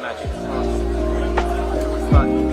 magic. But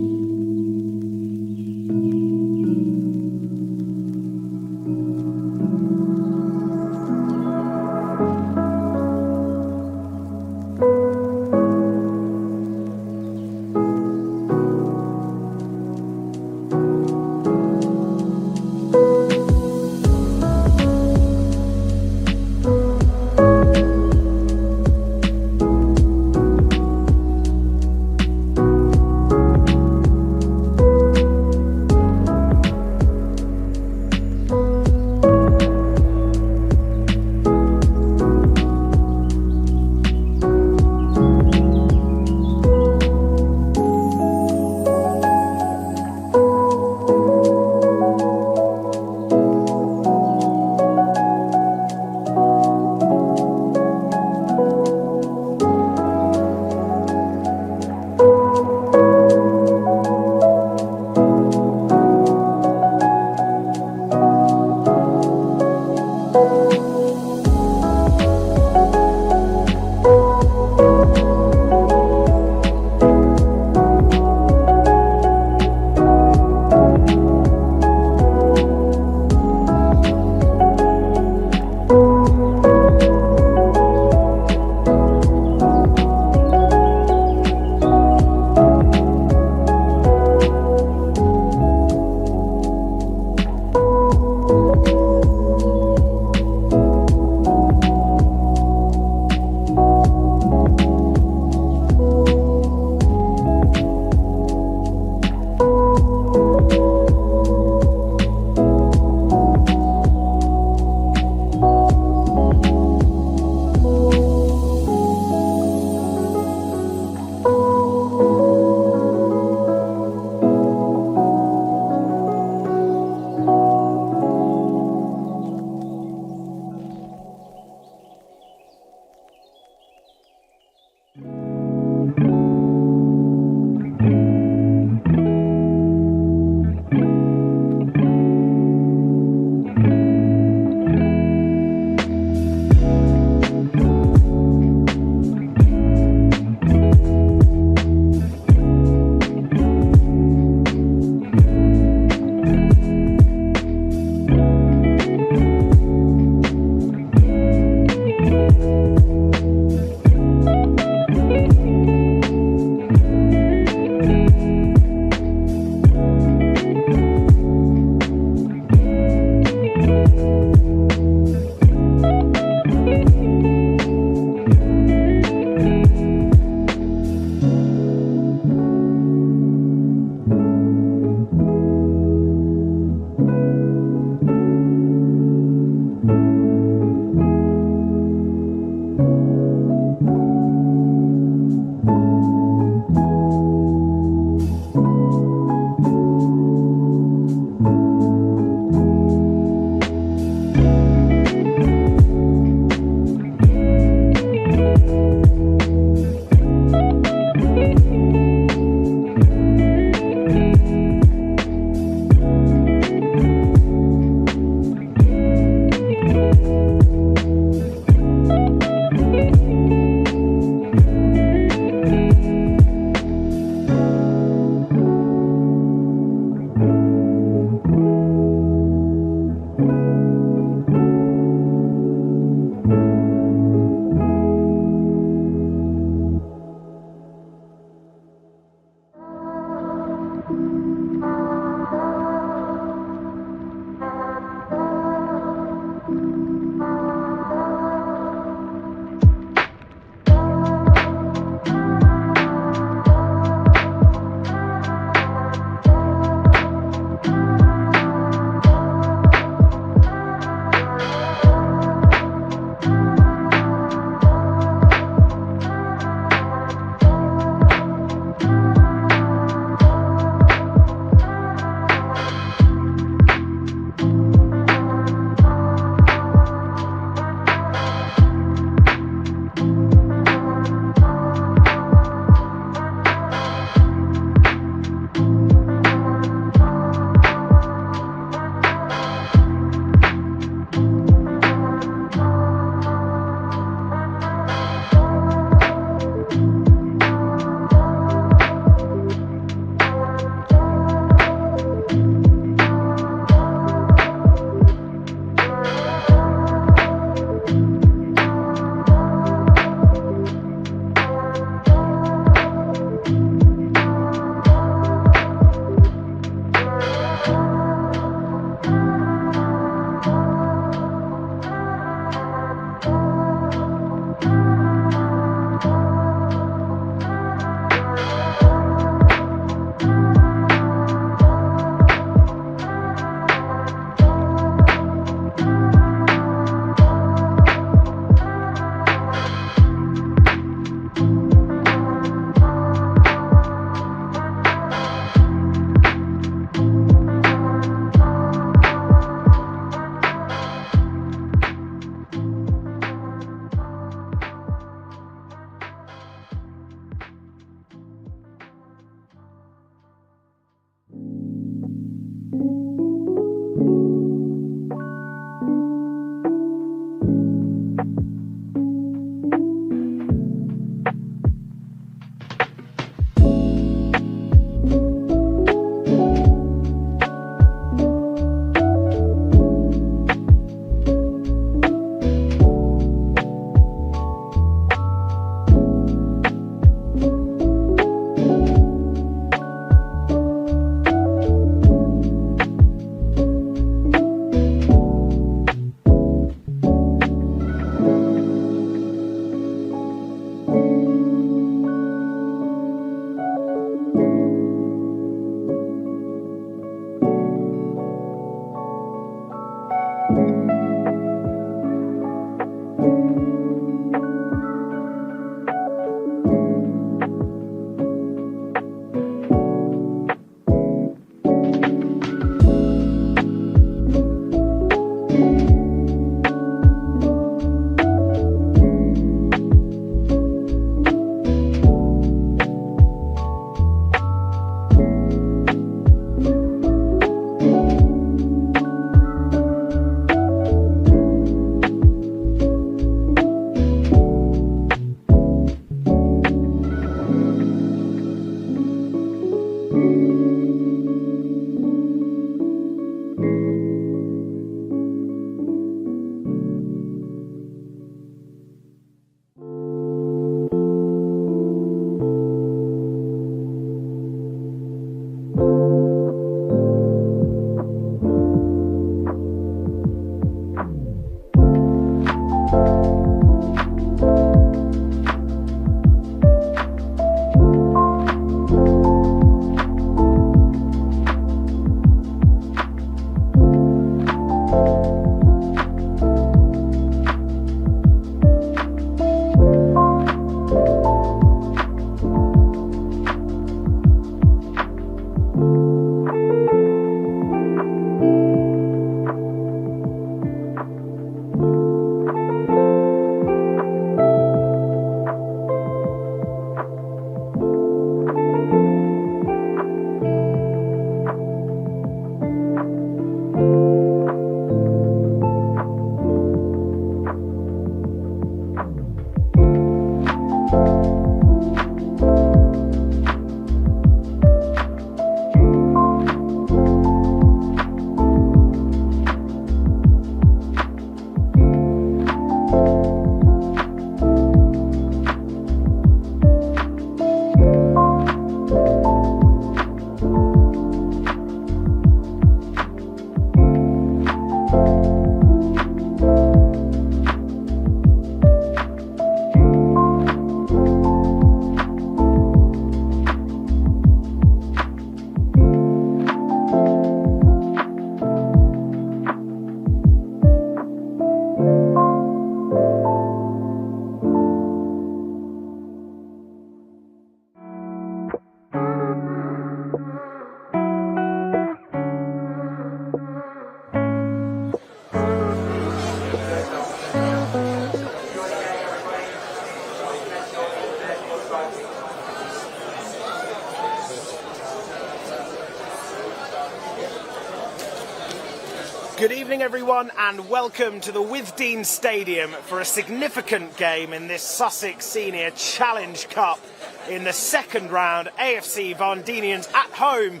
Good evening everyone and welcome to the Withdean Stadium for a significant game in this Sussex Senior Challenge Cup in the second round. AFC Varndeanians at home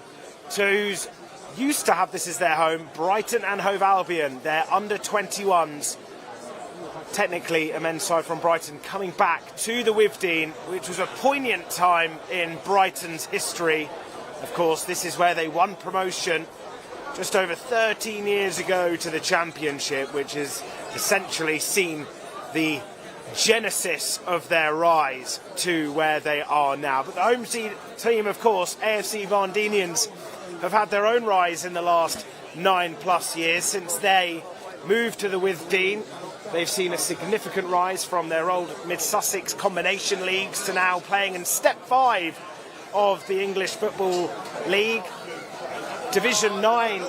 to who's used to have this as their home, Brighton and Hove Albion. They're under 21s. Technically a men's side from Brighton coming back to the Withdean, which was a poignant time in Brighton's history. Of course, this is where they won promotion just over 13 years ago to the Championship, which has essentially seen the genesis of their rise to where they are now. But the home team, of course, AFC Varndeanians, have had their own rise in the last 9+ years since they moved to the Withdean. They've seen a significant rise from their old Mid-Sussex combination leagues to now playing in Step 5 of the English Football League. Division 9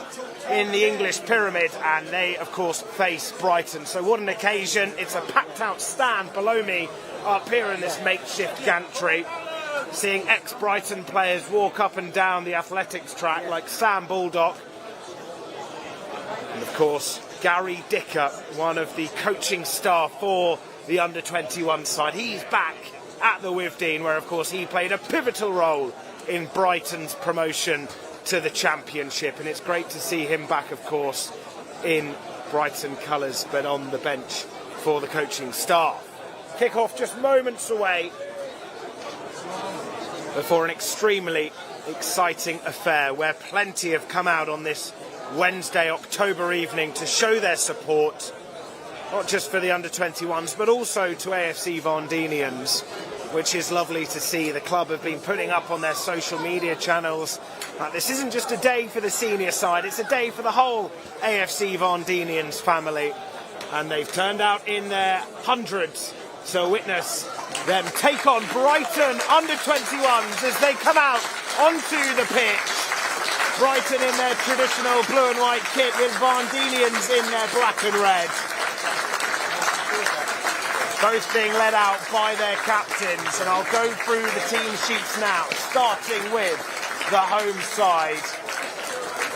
in the English Pyramid, and they of course face Brighton. So what an occasion. It's a packed out stand below me up here in this makeshift gantry, seeing ex-Brighton players walk up and down the athletics track like Sam Baldock, and of course Gary Dicker, one of the coaching staff for the under-21 side. He's back at the Withdean, where of course he played a pivotal role in Brighton's promotion to the Championship, and it's great to see him back, of course, in Brighton colours, but on the bench for the coaching staff. Kick-off just moments away before an extremely exciting affair where plenty have come out on this Wednesday, October evening to show their support, not just for the under-21s, but also to AFC Varndeanians, which is lovely to see. The club have been putting up on their social media channels that this isn't just a day for the senior side, it's a day for the whole AFC Varndeanians family. And they've turned out in their hundreds to witness them take on Brighton under-21s as they come out onto the pitch. Brighton in their traditional blue and white kit with Varndeanians in their black and red. Both being led out by their captains, and I'll go through the team sheets now, starting with the home side.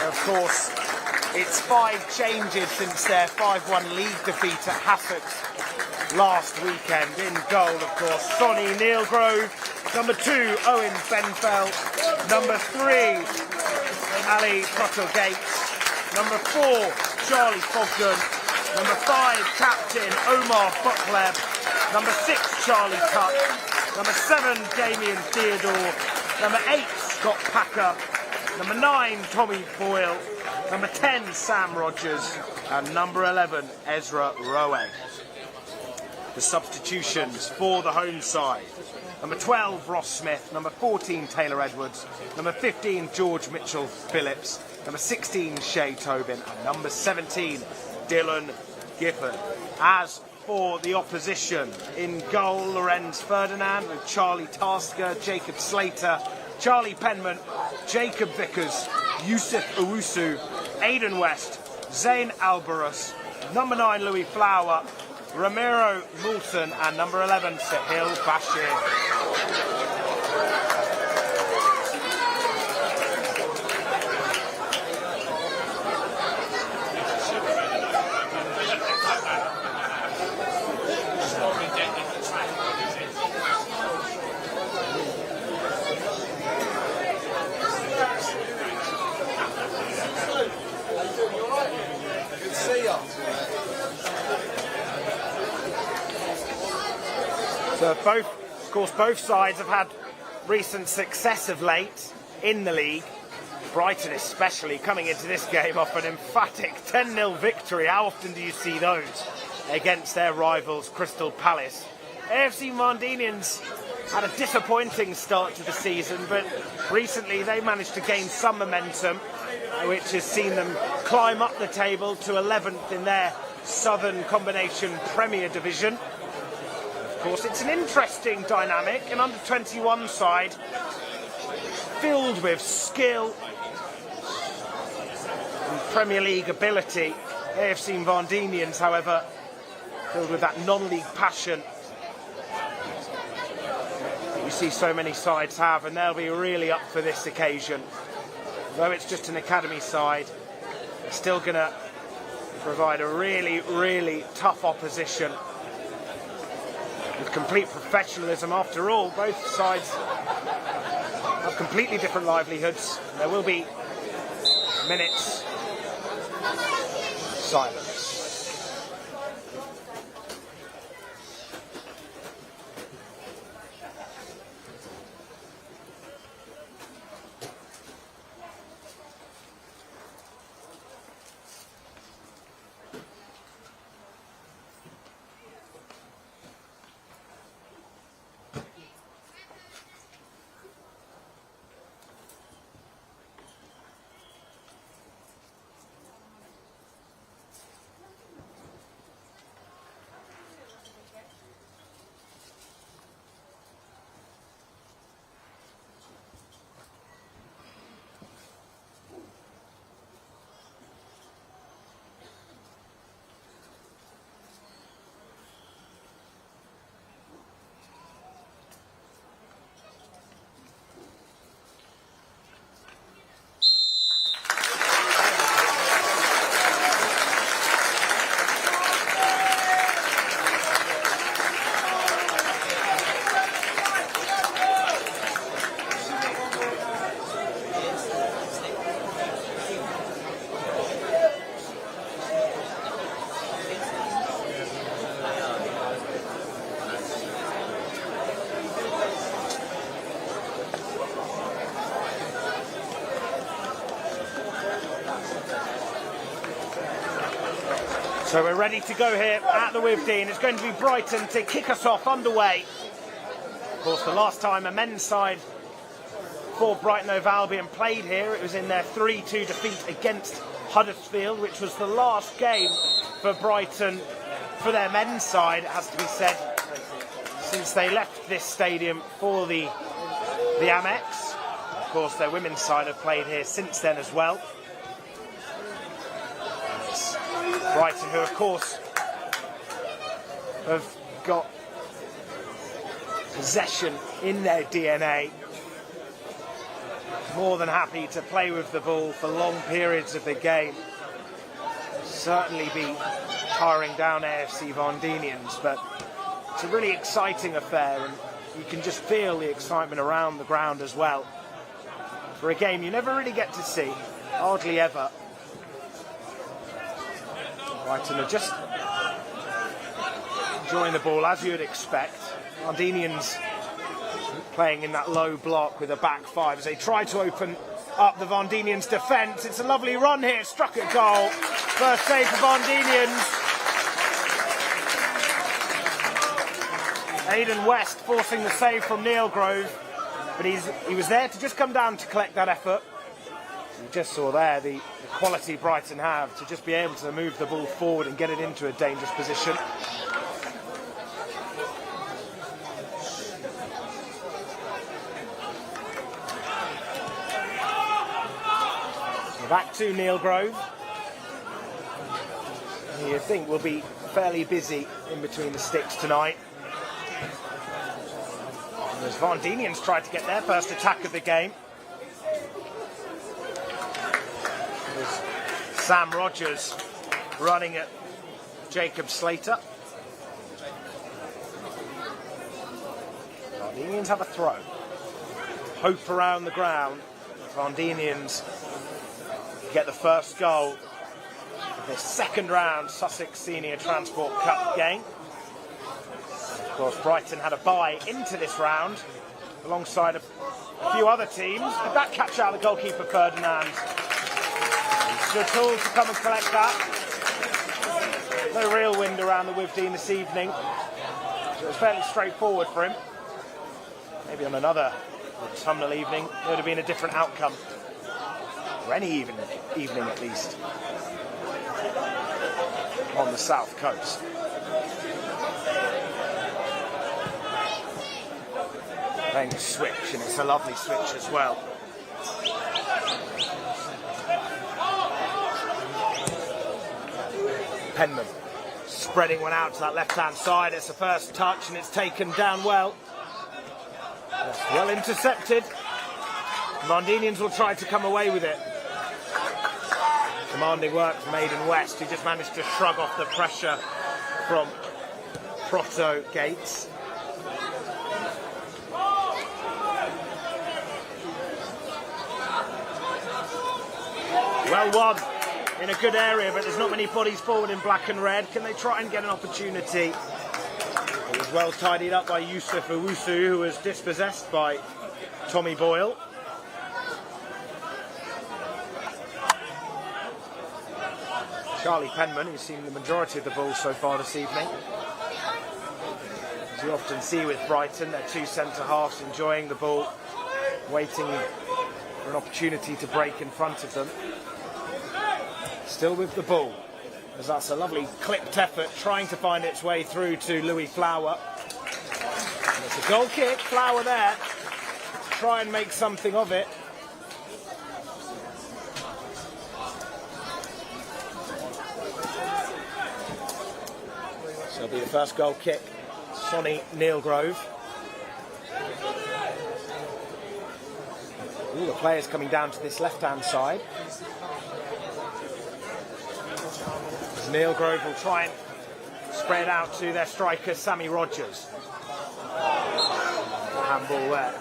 Of course, it's 5 changes since their 5-1 league defeat at Hassocks last weekend. In goal, of course, Sonny Neilgrove. Number 2, Owen Benfell. Number 3, Ali Potter-Gates. Number 4, Charlie Fogden. Number 5, Captain Omar Butleb. Number 6, Charlie Tuck. Number 7, Damien Theodore. Number 8, Scott Packer. Number 9, Tommy Boyle. Number 10, Sam Rogers. And number 11, Ezra Rowe. The substitutions for the home side. Number 12, Ross Smith. Number 14, Taylor Edwards. Number 15, George Mitchell Phillips. Number 16, Shay Tobin. And number 17, Dylan Gifford. As for the opposition, in goal, Lorenz Ferdinand with Charlie Tasker, Jacob Slater, Charlie Penman, Jacob Vickers, Yusuf Owusu, Aidan West, Zayn Albarus, number 9, Louis Flower, Ramiro Moulton, and number 11, Sahil Bashir. So both sides have had recent success of late in the league. Brighton especially coming into this game off an emphatic 10-0 victory. How often do you see those against their rivals Crystal Palace? AFC Varndeanians had a disappointing start to the season, but recently they managed to gain some momentum, which has seen them climb up the table to 11th in their Southern Combination Premier Division. Of course, it's an interesting dynamic, an under-21 side filled with skill and Premier League ability. AFC Varndeanians, however, filled with that non-league passion that you see so many sides have, and they'll be really up for this occasion. Though it's just an academy side, they're still going to provide a really, really tough opposition with complete professionalism. After all, both sides have completely different livelihoods. There will be minutes of silence. So we're ready to go here at the Wivdean. It's going to be Brighton to kick us off underway. Of course, the last time a men's side for Brighton Hove Albion played here, it was in their 3-2 defeat against Huddersfield, which was the last game for Brighton for their men's side, it has to be said, since they left this stadium for the Amex. Of course, their women's side have played here since then as well. Brighton, who of course have got possession in their DNA, more than happy to play with the ball for long periods of the game. Certainly be tiring down AFC Varndeanians, but it's a really exciting affair, and you can just feel the excitement around the ground as well. For a game you never really get to see, hardly ever. Brighton are just enjoying the ball as you would expect. Varndeanians playing in that low block with a back five as they try to open up the Varndeanians' defence. It's a lovely run here, struck at goal. First save for Varndeanians. Aidan West forcing the save from Neil Grove, but he was there to just come down to collect that effort. You just saw there the quality Brighton have to just be able to move the ball forward and get it into a dangerous position. Back to Neil Grove. You think we'll be fairly busy in between the sticks tonight. As Varndeanians tried to get their first attack of the game. Sam Rogers running at Jacob Slater. Varndeanians have a throw. Hope around the ground. Varndeanians get the first goal of this second round Sussex Senior Transport Cup game. Of course, Brighton had a bye into this round alongside a few other teams. Did that catch out the goalkeeper Ferdinand? Good tool to come and collect that. No real wind around the Wivdean this evening, so it was fairly straightforward for him. Maybe on another autumnal evening, it would have been a different outcome. Or any evening at least, on the south coast. Playing a switch, and it's a lovely switch as well. Penman spreading one out to that left-hand side. It's the first touch, and it's taken down well. Well intercepted. Varndeanians will try to come away with it. Demanding work from Maiden West, who just managed to shrug off the pressure from Proto Gates. Well won in a good area, but there's not many bodies forward in black and red. Can they try and get an opportunity? It was well tidied up by Yusuf Owusu, who was dispossessed by Tommy Boyle. Charlie Penman, who's seen the majority of the ball so far this evening. As you often see with Brighton, their two centre-halves enjoying the ball, waiting for an opportunity to break in front of them. Still with the ball, as that's a lovely clipped effort trying to find its way through to Louis Flower. And it's a goal kick, Flower there, try and make something of it. So it'll be the first goal kick, Sonny Neilgrove. All the players coming down to this left-hand side. Neilgrove will try and spread out to their striker, Sammy Rogers. Handball there.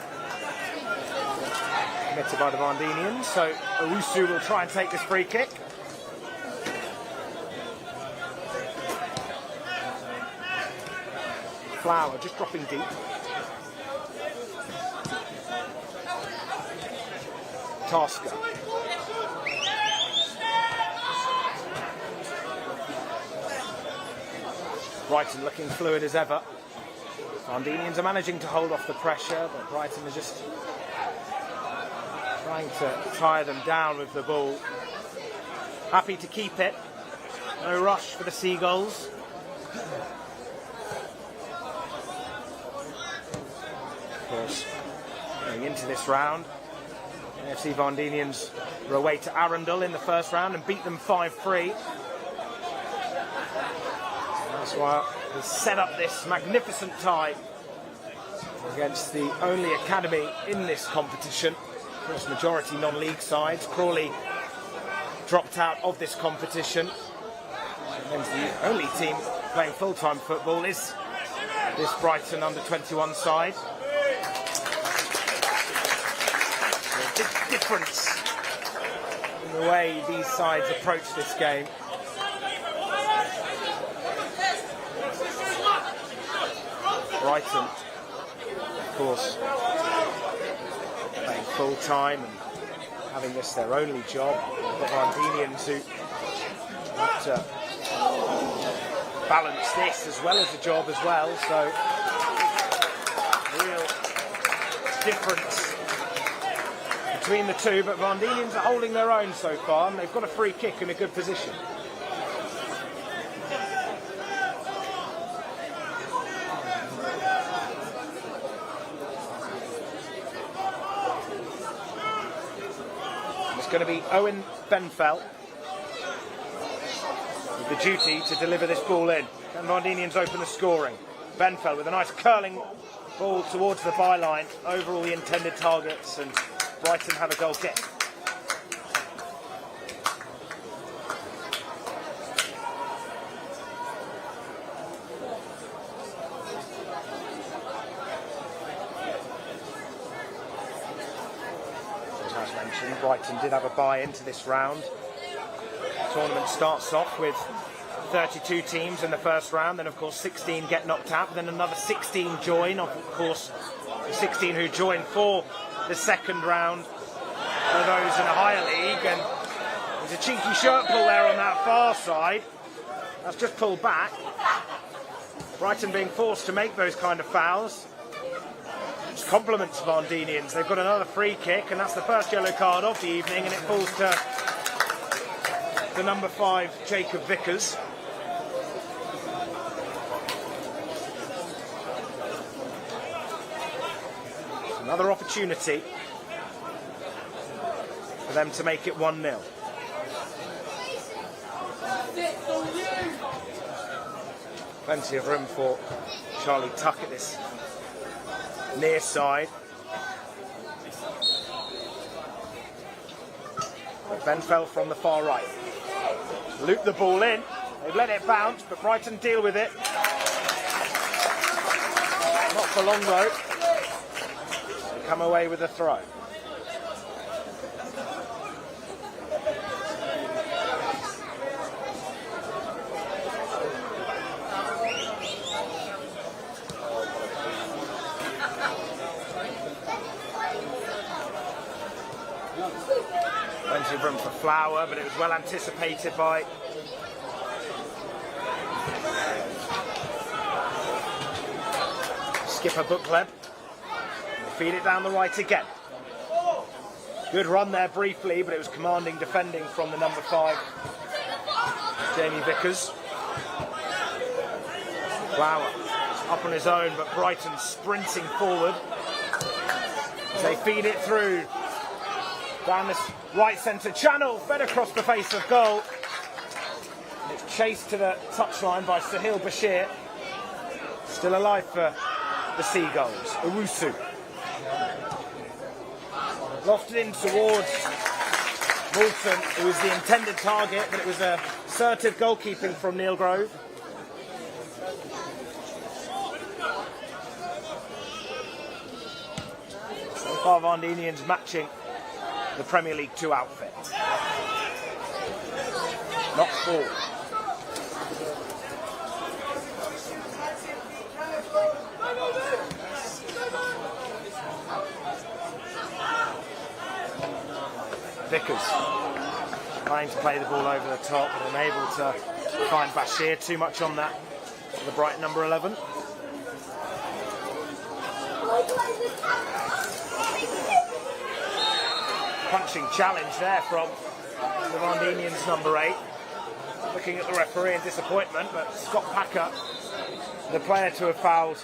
Committed by the Varndeanians, so Owusu will try and take this free kick. Flower just dropping deep. Tasker. Brighton looking fluid as ever. Varndeanians are managing to hold off the pressure, but Brighton are just trying to tire them down with the ball. Happy to keep it. No rush for the Seagulls. Of course, going into this round, AFC Varndeanians were away to Arundel in the first round and beat them 5-3. That's why they set up this magnificent tie against the only academy in this competition. Of course, majority non-league sides. Crawley dropped out of this competition. And the only team playing full-time football is this Brighton under-21 side. So a big difference in the way these sides approach this game. Brighton, of course, playing full-time and having this their only job. The Varndeanians who have to balance this as well as a job as well, so real difference between the two, but Varndeanians are holding their own so far, and they've got a free kick in a good position. Going to be Owen Benfell with the duty to deliver this ball in. And Varndeanians open the scoring. Benfell with a nice curling ball towards the byline over all the intended targets, and Brighton have a goal kick. Brighton did have a buy into this round. The tournament starts off with 32 teams in the first round, then of course 16 get knocked out, but then another 16 join. Of course, the 16 who join for the second round are those in a higher league, and there's a cheeky shirt pull there on that far side. That's just pulled back. Brighton being forced to make those kind of fouls. Compliments Varndeanians. They've got another free kick, and that's the first yellow card of the evening, and it falls to the number 5, Jacob Vickers. Another opportunity for them to make it 1-0. Plenty of room for Charlie Tuck at this near side. Benfell from the far right. Loop the ball in. They've let it bounce, but Brighton deal with it. Not for long though. They come away with a throw. Plenty of room for Flower, but it was well anticipated by skipper Bukleb. Feed it down the right again. Good run there briefly, but it was commanding defending from the number 5, Jamie Vickers. Flower up on his own, but Brighton sprinting forward. They feed it through down this right centre channel, fed across the face of goal. It's chased to the touchline by Sahil Bashir. Still alive for the Seagulls. Owusu. Lofted in towards Moulton, who was the intended target, but it was assertive goalkeeping from Neil Grove. So far, Varndeanians matching the Premier League 2 outfit. Not 4. Vickers trying to play the ball over the top, but unable to find Bashir. Too much on that for the Brighton number 11. Punching challenge there from the Varndeanians number 8. Looking at the referee in disappointment, but Scott Packer, the player to have fouled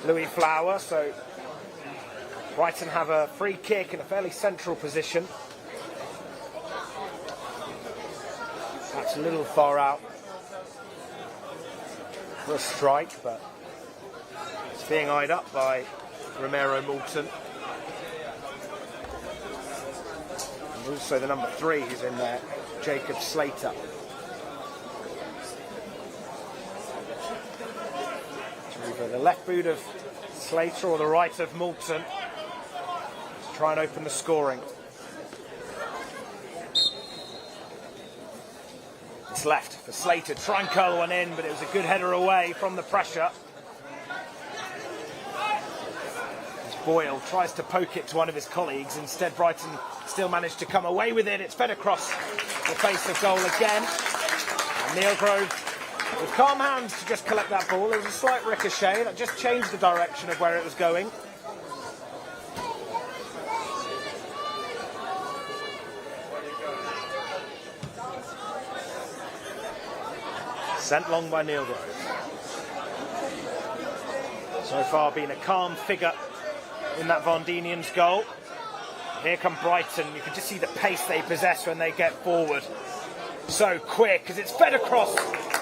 Louis Flower, so Brighton have a free kick in a fairly central position. That's a little far out for a strike, but it's being eyed up by Romero Moulton. And also the number 3 who's in there, Jacob Slater. Either the left boot of Slater or the right of Moulton to try and open the scoring. It's left for Slater, try and curl one in, but it was a good header away from the pressure. As Boyle tries to poke it to one of his colleagues, instead Brighton still managed to come away with it. It's fed across the face of goal again. And Neil Grove with calm hands to just collect that ball. There was a slight ricochet that just changed the direction of where it was going. Sent long by Neil Grove. So far been a calm figure in that Varndeanians goal. Here come Brighton. You can just see the pace they possess when they get forward. So quick, as it's fed across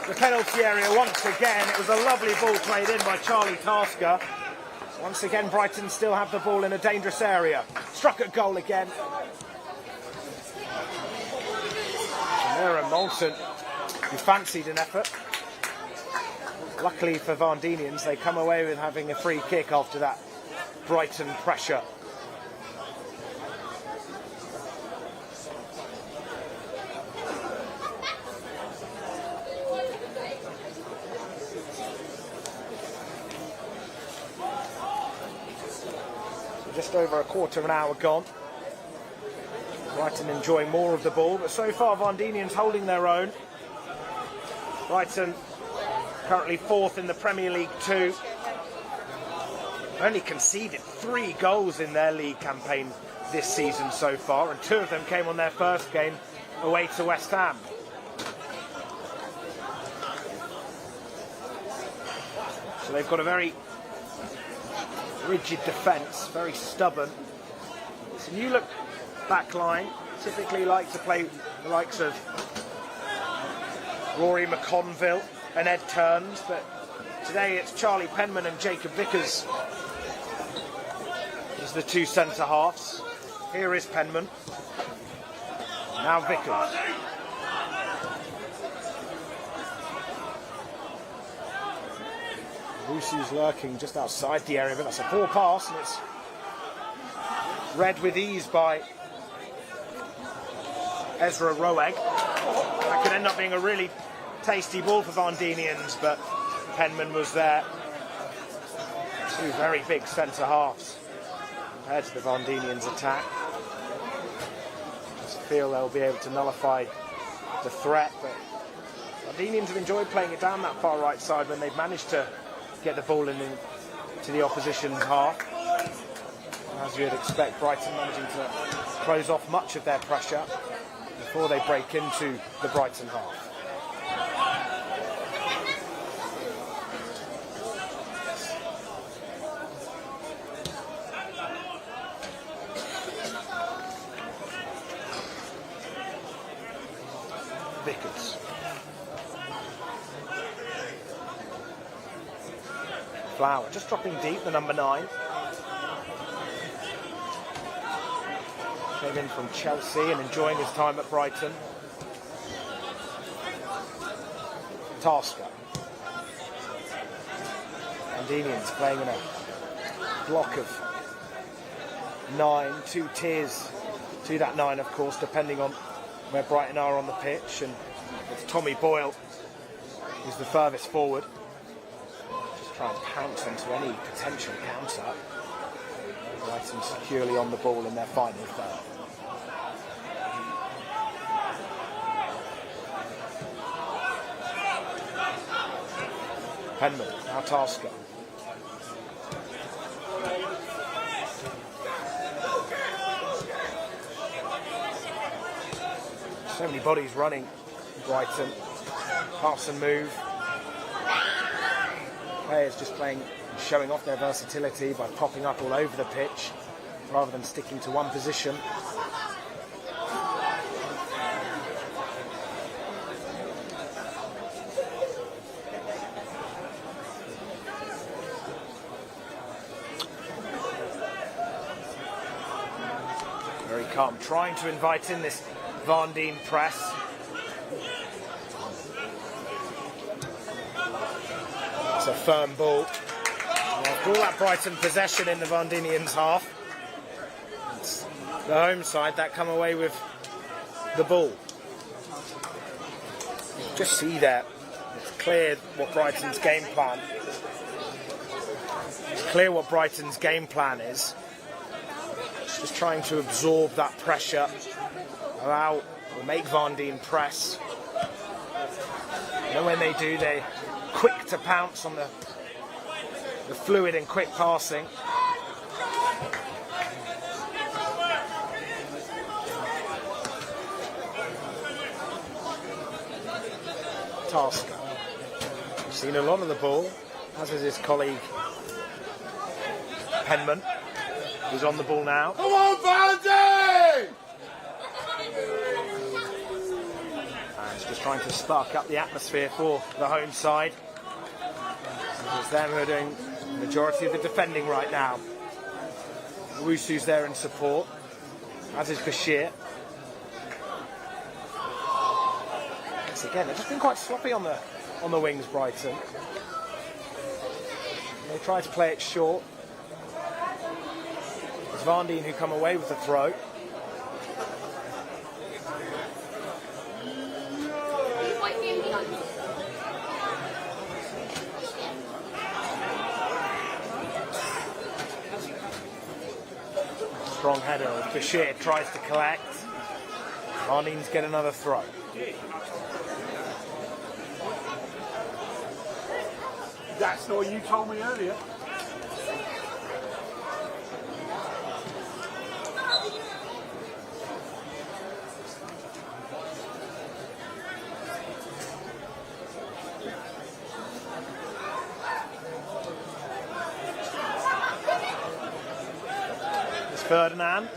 the penalty area once again. It was a lovely ball played in by Charlie Tasker. Once again, Brighton still have the ball in a dangerous area. Struck at goal again. Romero Moulton, who fancied an effort. Luckily for Varndeanians, they come away with having a free kick after that Brighton pressure. Just over a quarter of an hour gone. Brighton enjoying more of the ball, but so far Varndeanians holding their own. Brighton currently 4th in the Premier League 2. Only conceded 3 goals in their league campaign this season so far, and 2 of them came on their first game away to West Ham. So they've got a very rigid defence, very stubborn. It's a new look back line, typically like to play the likes of Rory McConville and Ed Turns, but today it's Charlie Penman and Jacob Vickers as the 2 centre halves. Here is Penman, now Vickers. Wusu's lurking just outside the area, but that's a poor pass, and it's read with ease by Ezra Roeg. That could end up being a really tasty ball for Varndeanians, but Penman was there. Two very big centre halves compared to the Varndeanians attack. I feel they'll be able to nullify the threat, but Varndeanians have enjoyed playing it down that far right side when they've managed to get the ball into the opposition's half. As you'd expect, Brighton managing to close off much of their pressure before they break into the Brighton half. Vickers. Flower just dropping deep, the number 9. Came in from Chelsea and enjoying his time at Brighton. Tasker. Varndeanians playing in a block of 9, 2 tiers to that 9, of course, depending on where Brighton are on the pitch, and it's Tommy Boyle who's the furthest forward. Just try and pounce onto any potential counter. Brighton securely on the ball in their final third. Penman, now Tasker. So many bodies running Brighton. Pass and move. Players just playing, showing off their versatility by popping up all over the pitch rather than sticking to one position. Very calm, trying to invite in this Varndean press. It's a firm ball. After all that Brighton possession in the Varndeanians half, it's the home side that come away with the ball. Just see there, it's clear what Brighton's game plan. It's clear what Brighton's game plan is. Just trying to absorb that pressure, allow or make Varndean press. And then when they do, they're quick to pounce on the fluid and quick passing. Tasker. We've seen a lot of the ball, as is his colleague Penman, who's on the ball now. Come on, Varndean! And he's just trying to spark up the atmosphere for the home side. It's them who are doing the majority of the defending right now. Wusu's there in support, as is Bashir. Once again, they've just been quite sloppy on the wings, Brighton. They try to play it short. It's Varndean who come away with the throw. Strong header. Bashir tries to collect. Varndeans get another throw. That's not what you told me earlier. Ferdinand.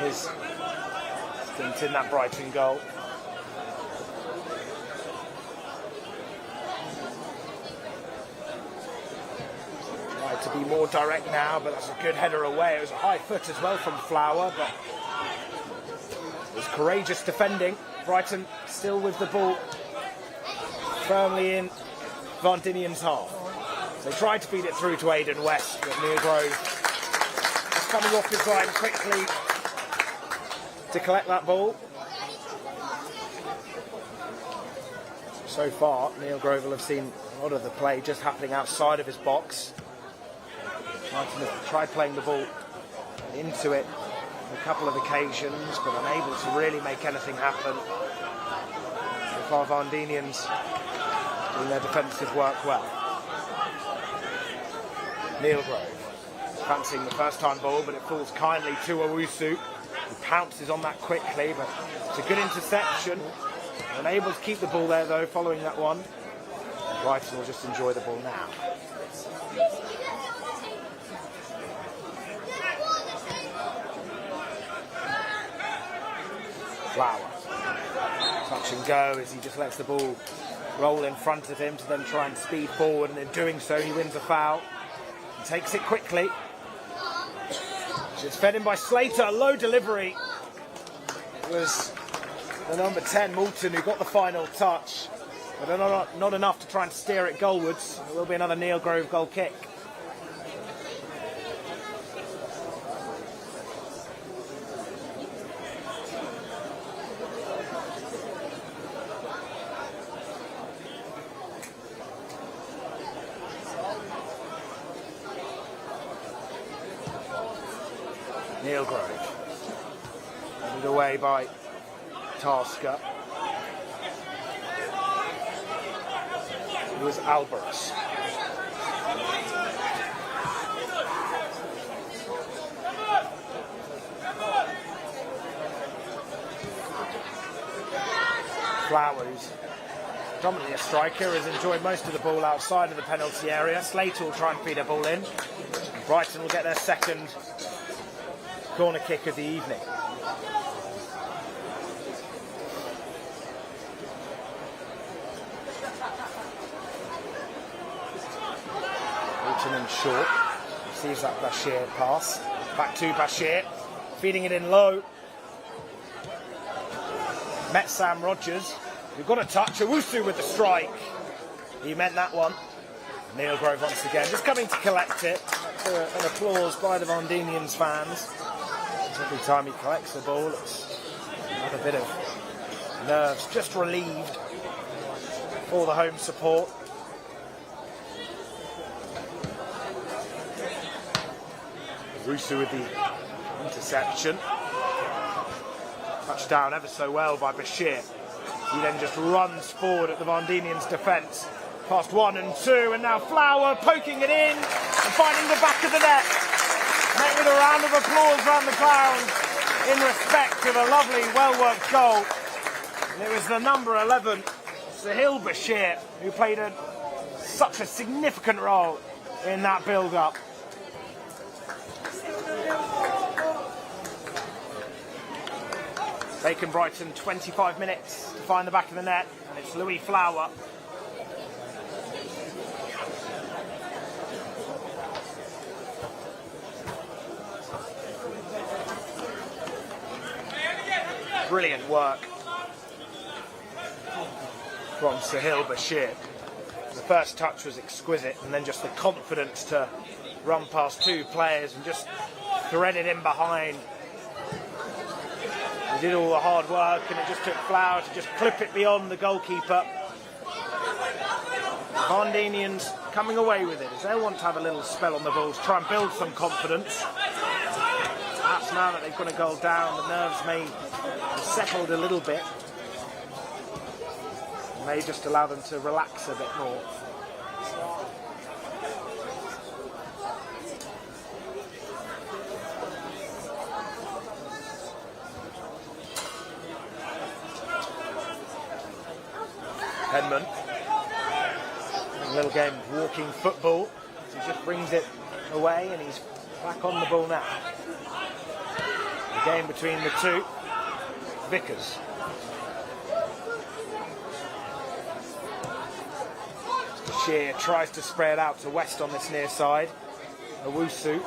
His stint in that Brighton goal. Tried to be more direct now, but that's a good header away. It was a high foot as well from Flower, but it was courageous defending. Brighton still with the ball firmly in Varndeanians' half. They tried to feed it through to Aidan West, but Neil Grove is coming off his line quickly to collect that ball. So far, Neil Grove will have seen a lot of the play just happening outside of his box. Brighton have tried playing the ball into it on a couple of occasions, but unable to really make anything happen. So far, Varndeanians doing their defensive work well. Neil Grove fancying the first time ball, but it falls kindly to Owusu, who pounces on that quickly, but it's a good interception. Unable to keep the ball there though, following that one. Brighton will just enjoy the ball now. Flower. Touch and go as he just lets the ball roll in front of him to then try and speed forward, and in doing so he wins a foul. He takes it quickly. It's fed in by Slater, low delivery. It was the number 10, Moulton, who got the final touch, but not enough to try and steer it goalwards. There will be another Neil Grove goal kick. Neil Grove, handed away by Tasker. It was Alberts. Flowers, dominantly a striker, has enjoyed most of the ball outside of the penalty area. Slater will try and feed a ball in. Brighton will get their second corner kick of the evening. Moulton and short, receives that Bashir pass. Back to Bashir, feeding it in low. Met Sam Rogers, who got a touch. Owusu with the strike. He meant that one. Neil Grove once again, just coming to collect it. An applause by the Varndeanians fans. Every time he collects the ball, it's another bit of nerves just relieved for the home support. Owusu with the interception. Touchdown ever so well by Bashir. He then just runs forward at the Varndeanians' defence. Past 1 and 2, and now Flower poking it in and finding the back of the net. Met with a round of applause around the ground in respect of a lovely, well-worked goal. And it was the number 11, Sahil Bashir, who played such a significant role in that build-up. Taken Brighton 25 minutes to find the back of the net, and it's Louis Flower. Brilliant work from Sahil Bashir. The first touch was exquisite, and then just the confidence to run past two players and just thread it in behind. He did all the hard work, and it just took Flower to just clip it beyond the goalkeeper. Varndeanians coming away with it as they want to have a little spell on the balls, try and build some confidence. Perhaps now that they've got a goal down, the nerves may have settled a little bit. It may just allow them to relax a bit more. Penman, a little game of walking football. He just brings it away, and he's back on the ball now. The game between the two. Vickers. Shear tries to spread out to West on this near side. Owusu.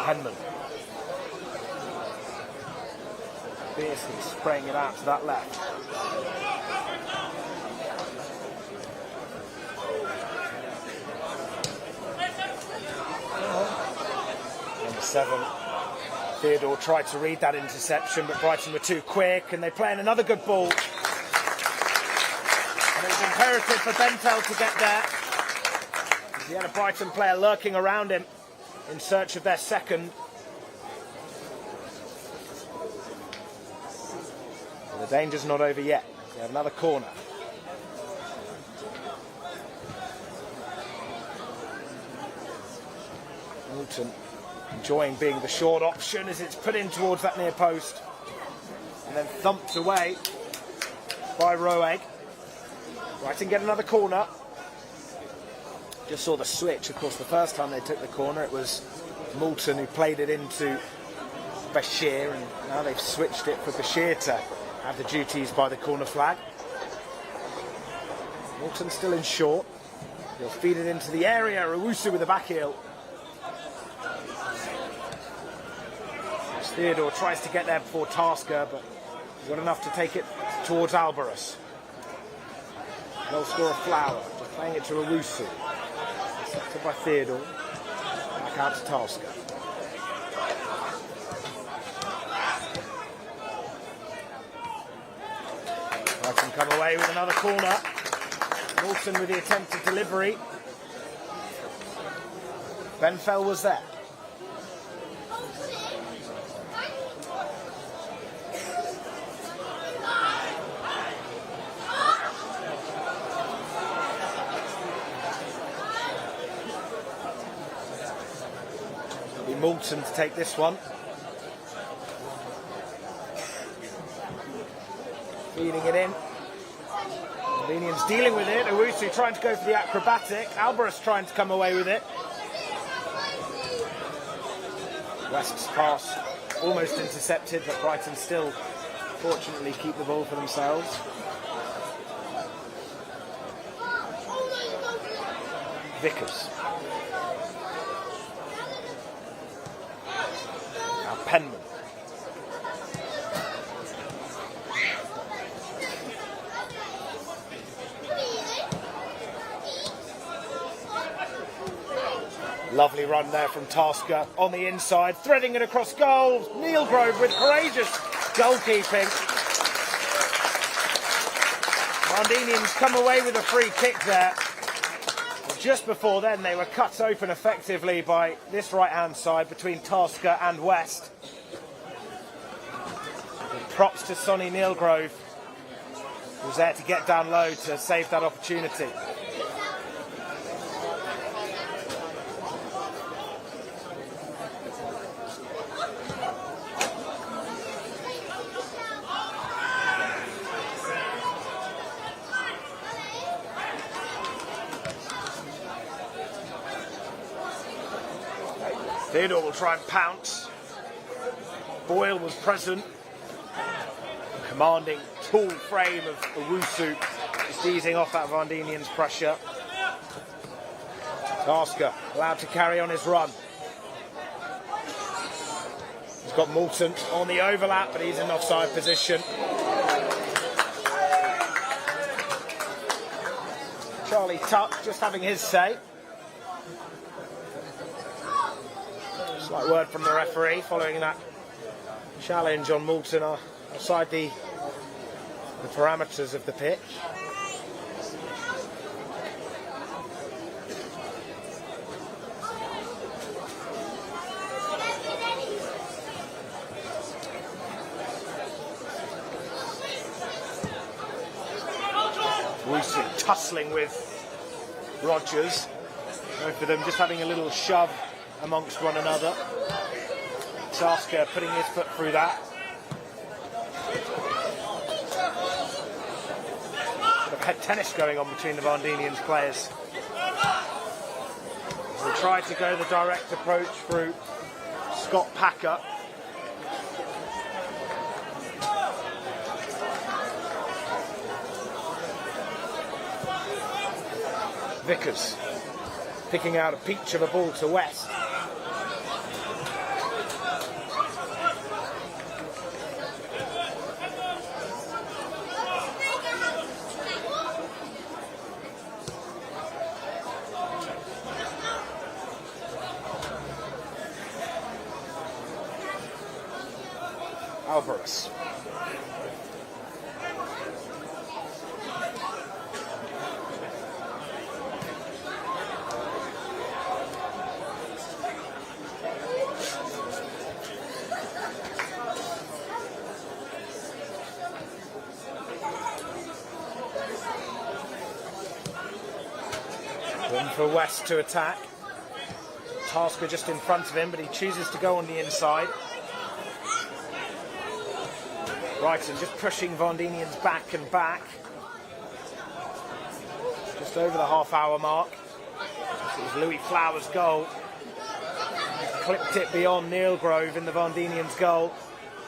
Penman. Fiercely spraying it out to that left. Number 7. Theodore tried to read that interception, but Brighton were too quick, and they play in another good ball. And it was imperative for Bentel to get there. He had a Brighton player lurking around him in search of their second. The danger's not over yet. They have another corner. Moulton enjoying being the short option as it's put in towards that near post. And then thumped away by Roeg. Brighton get another corner. Just saw the switch. Of course, the first time they took the corner, it was Moulton who played it into Bashir, and now they've switched it for Bashir to have the duties by the corner flag. Moulton still in short. He'll feed it into the area. Owusu with the back heel. Theodore tries to get there before Tasker, but he's got enough to take it towards Alvarez. They'll score a Flower, just playing it to Owusu. Accepted by Theodore. Back out to Tasker. Brighton come away with another corner. Moulton with the attempted delivery. Benfell was there. Moulton to take this one. Feeding it in. Varndeanians dealing with it. Owusu trying to go for the acrobatic. Alvarez trying to come away with it. West's pass almost intercepted, but Brighton still fortunately keep the ball for themselves. Vickers. Penman. Lovely run there from Tasker on the inside, threading it across goal. Neil Grove with courageous goalkeeping. Varndeanians come away with a free kick there. Just before then, they were cut open effectively by this right-hand side between Tasker and West. And props to Sonny Neilgrove, who was there to get down low to save that opportunity. Theodore will try and pounce. Boyle was present. Commanding tall frame of Owusu, just easing off that Varndeanians pressure. Tasker allowed to carry on his run. He's got Moulton on the overlap, but he's in offside position. Charlie Tuck just having his say. Slight word from the referee following that challenge on Moulton outside the parameters of the pitch. Wilson tussling with Rogers. Both of them just having a little shove amongst one another. Tasker putting his foot through that. Bit of head tennis going on between the Varndeanians players. They tried to go the direct approach through Scott Packer. Vickers picking out a peach of a ball to West. cover us. Room for West to attack. Tasker just in front of him, but he chooses to go on the inside. Brighton just pushing Varndeanians back and back. Just over the half-hour mark. It was Louis Flowers' goal. He clipped it beyond Neil Grove in the Varndeanians' goal,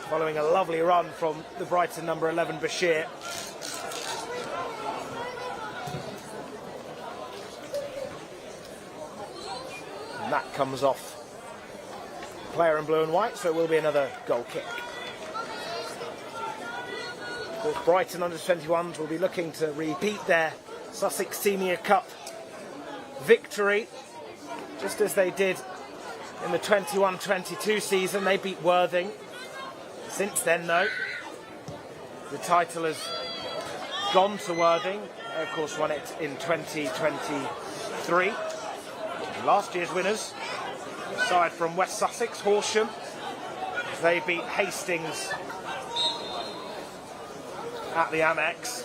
following a lovely run from the Brighton number 11, Bashir. And that comes off player in blue and white, so it will be another goal kick. Of course, Brighton under-21s will be looking to repeat their Sussex Senior Cup victory, just as they did in the 21-22 season. They beat Worthing. Since then, though, the title has gone to Worthing. They, of course, won it in 2023. Last year's winners, aside from West Sussex, Horsham, they beat Hastings at the Amex.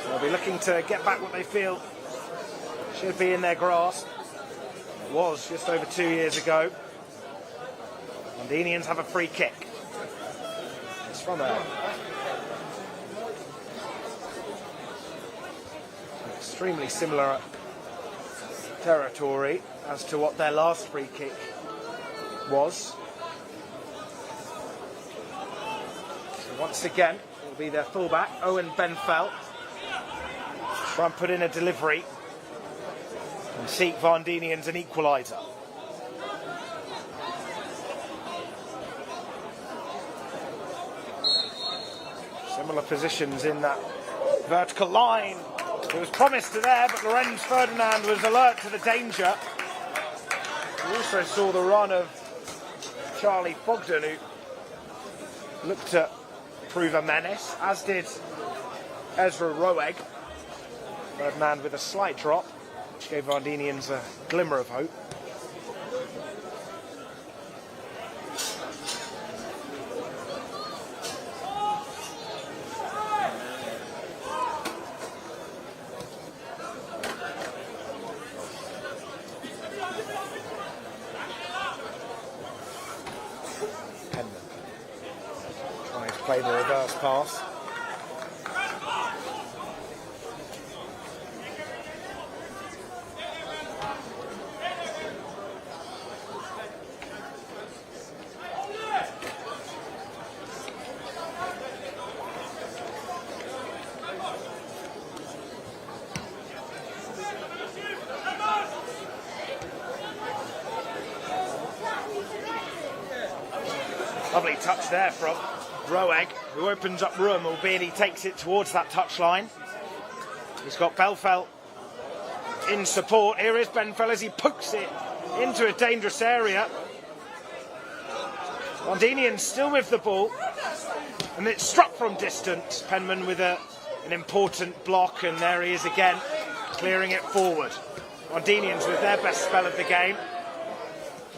So they'll be looking to get back what they feel should be in their grasp. It was just over 2 years ago. Varndeanians have a free kick. It's from an extremely similar territory as to what their last free kick was. So once again, it will be their fullback, Owen Benfell, try and put in a delivery and seek Varndeanians an equaliser. Similar positions in that vertical line. It was promised to there, but Lorenz Ferdinand was alert to the danger. We also saw the run of Charlie Fogden, who looked to prove a menace, as did Ezra Roeg. Ferdinand with a slight drop, which gave Varndeanians a glimmer of hope. Play the reverse pass. Lovely touch there from Roeg, who opens up room, albeit he takes it towards that touchline. He's got Belfell in support. Here is Benfell as he pokes it into a dangerous area. Varndeanians still with the ball, and it's struck from distance. Penman with an important block, and there he is again, clearing it forward. Varndeanians with their best spell of the game.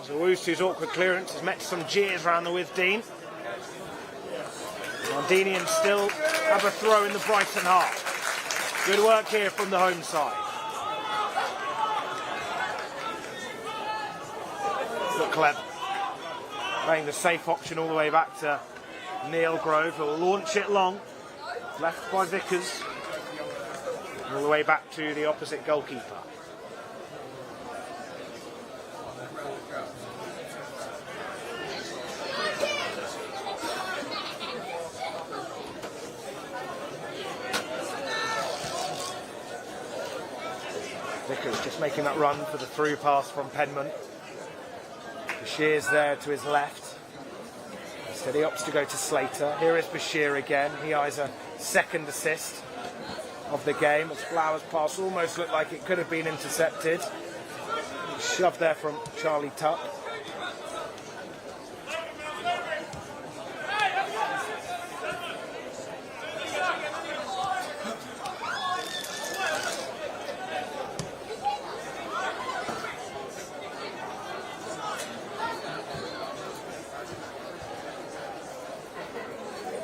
Zawusu's awkward clearance has met some jeers around the Withdean. Varndeanians still have a throw in the Brighton half. Good work here from the home side. Look clever. Playing the safe option all the way back to Neil Grove, who will launch it long. Left by Vickers. All the way back to the opposite goalkeeper. Vickers just making that run for the through pass from Penman. Bashir's there to his left. Instead he opts to go to Slater. Here is Bashir again. He eyes a second assist of the game as Flowers' pass almost looked like it could have been intercepted. Shoved there from Charlie Tuck.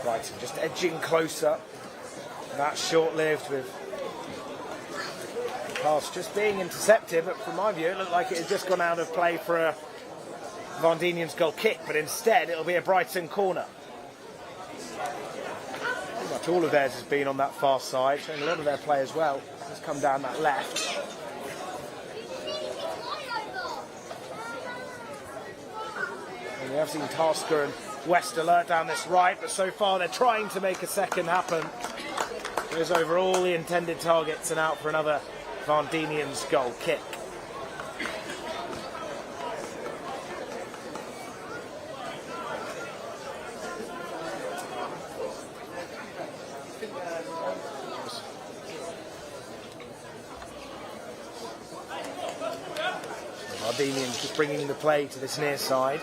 Brighton just edging closer. That's short-lived with the pass just being intercepted, but from my view it looked like it had just gone out of play for a Varndeanians goal kick, but instead it'll be a Brighton corner. Pretty much all of theirs has been on that far side, and a lot of their play as well has come down that left. And we have seen Tasker and West alert down this right, but so far they're trying to make a second happen. Goes over all the intended targets and out for another Varndeanians goal kick. Albion just bringing the play to this near side.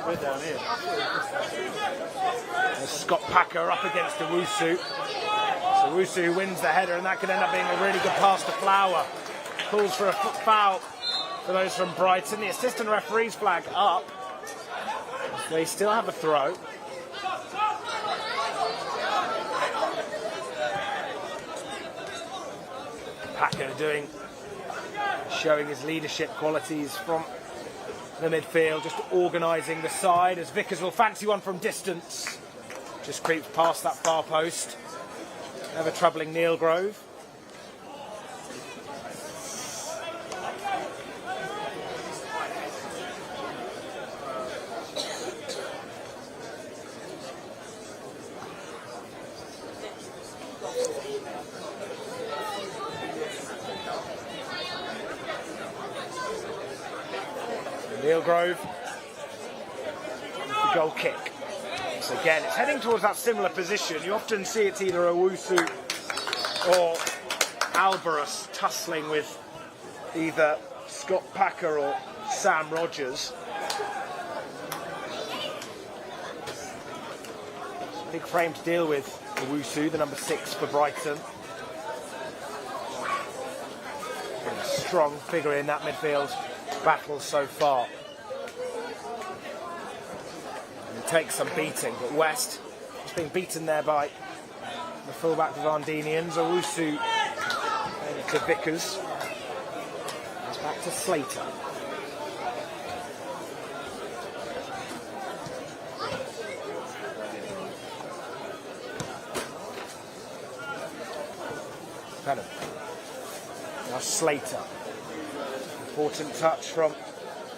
We're down here. There's Scott Packer up against Owusu. So Owusu wins the header, and that could end up being a really good pass to Flower. Calls for a foot foul for those from Brighton. The assistant referee's flag up. They still have a throw. Packer showing his leadership qualities from the midfield, just organising the side as Vickers will fancy one from distance. Just creeps past that far post. Never troubling Neil Grove. Neil Grove, the goal kick. So again, it's heading towards that similar position. You often see it's either Owusu or Alvarez tussling with either Scott Packer or Sam Rogers. Big frame to deal with Owusu, the number 6 for Brighton. And a strong figure in that midfield battle so far. And takes some beating, but West just being beaten there by the fullback of Varndeanians. Owusu to Vickers. It's back to Slater. Now Slater. Important touch from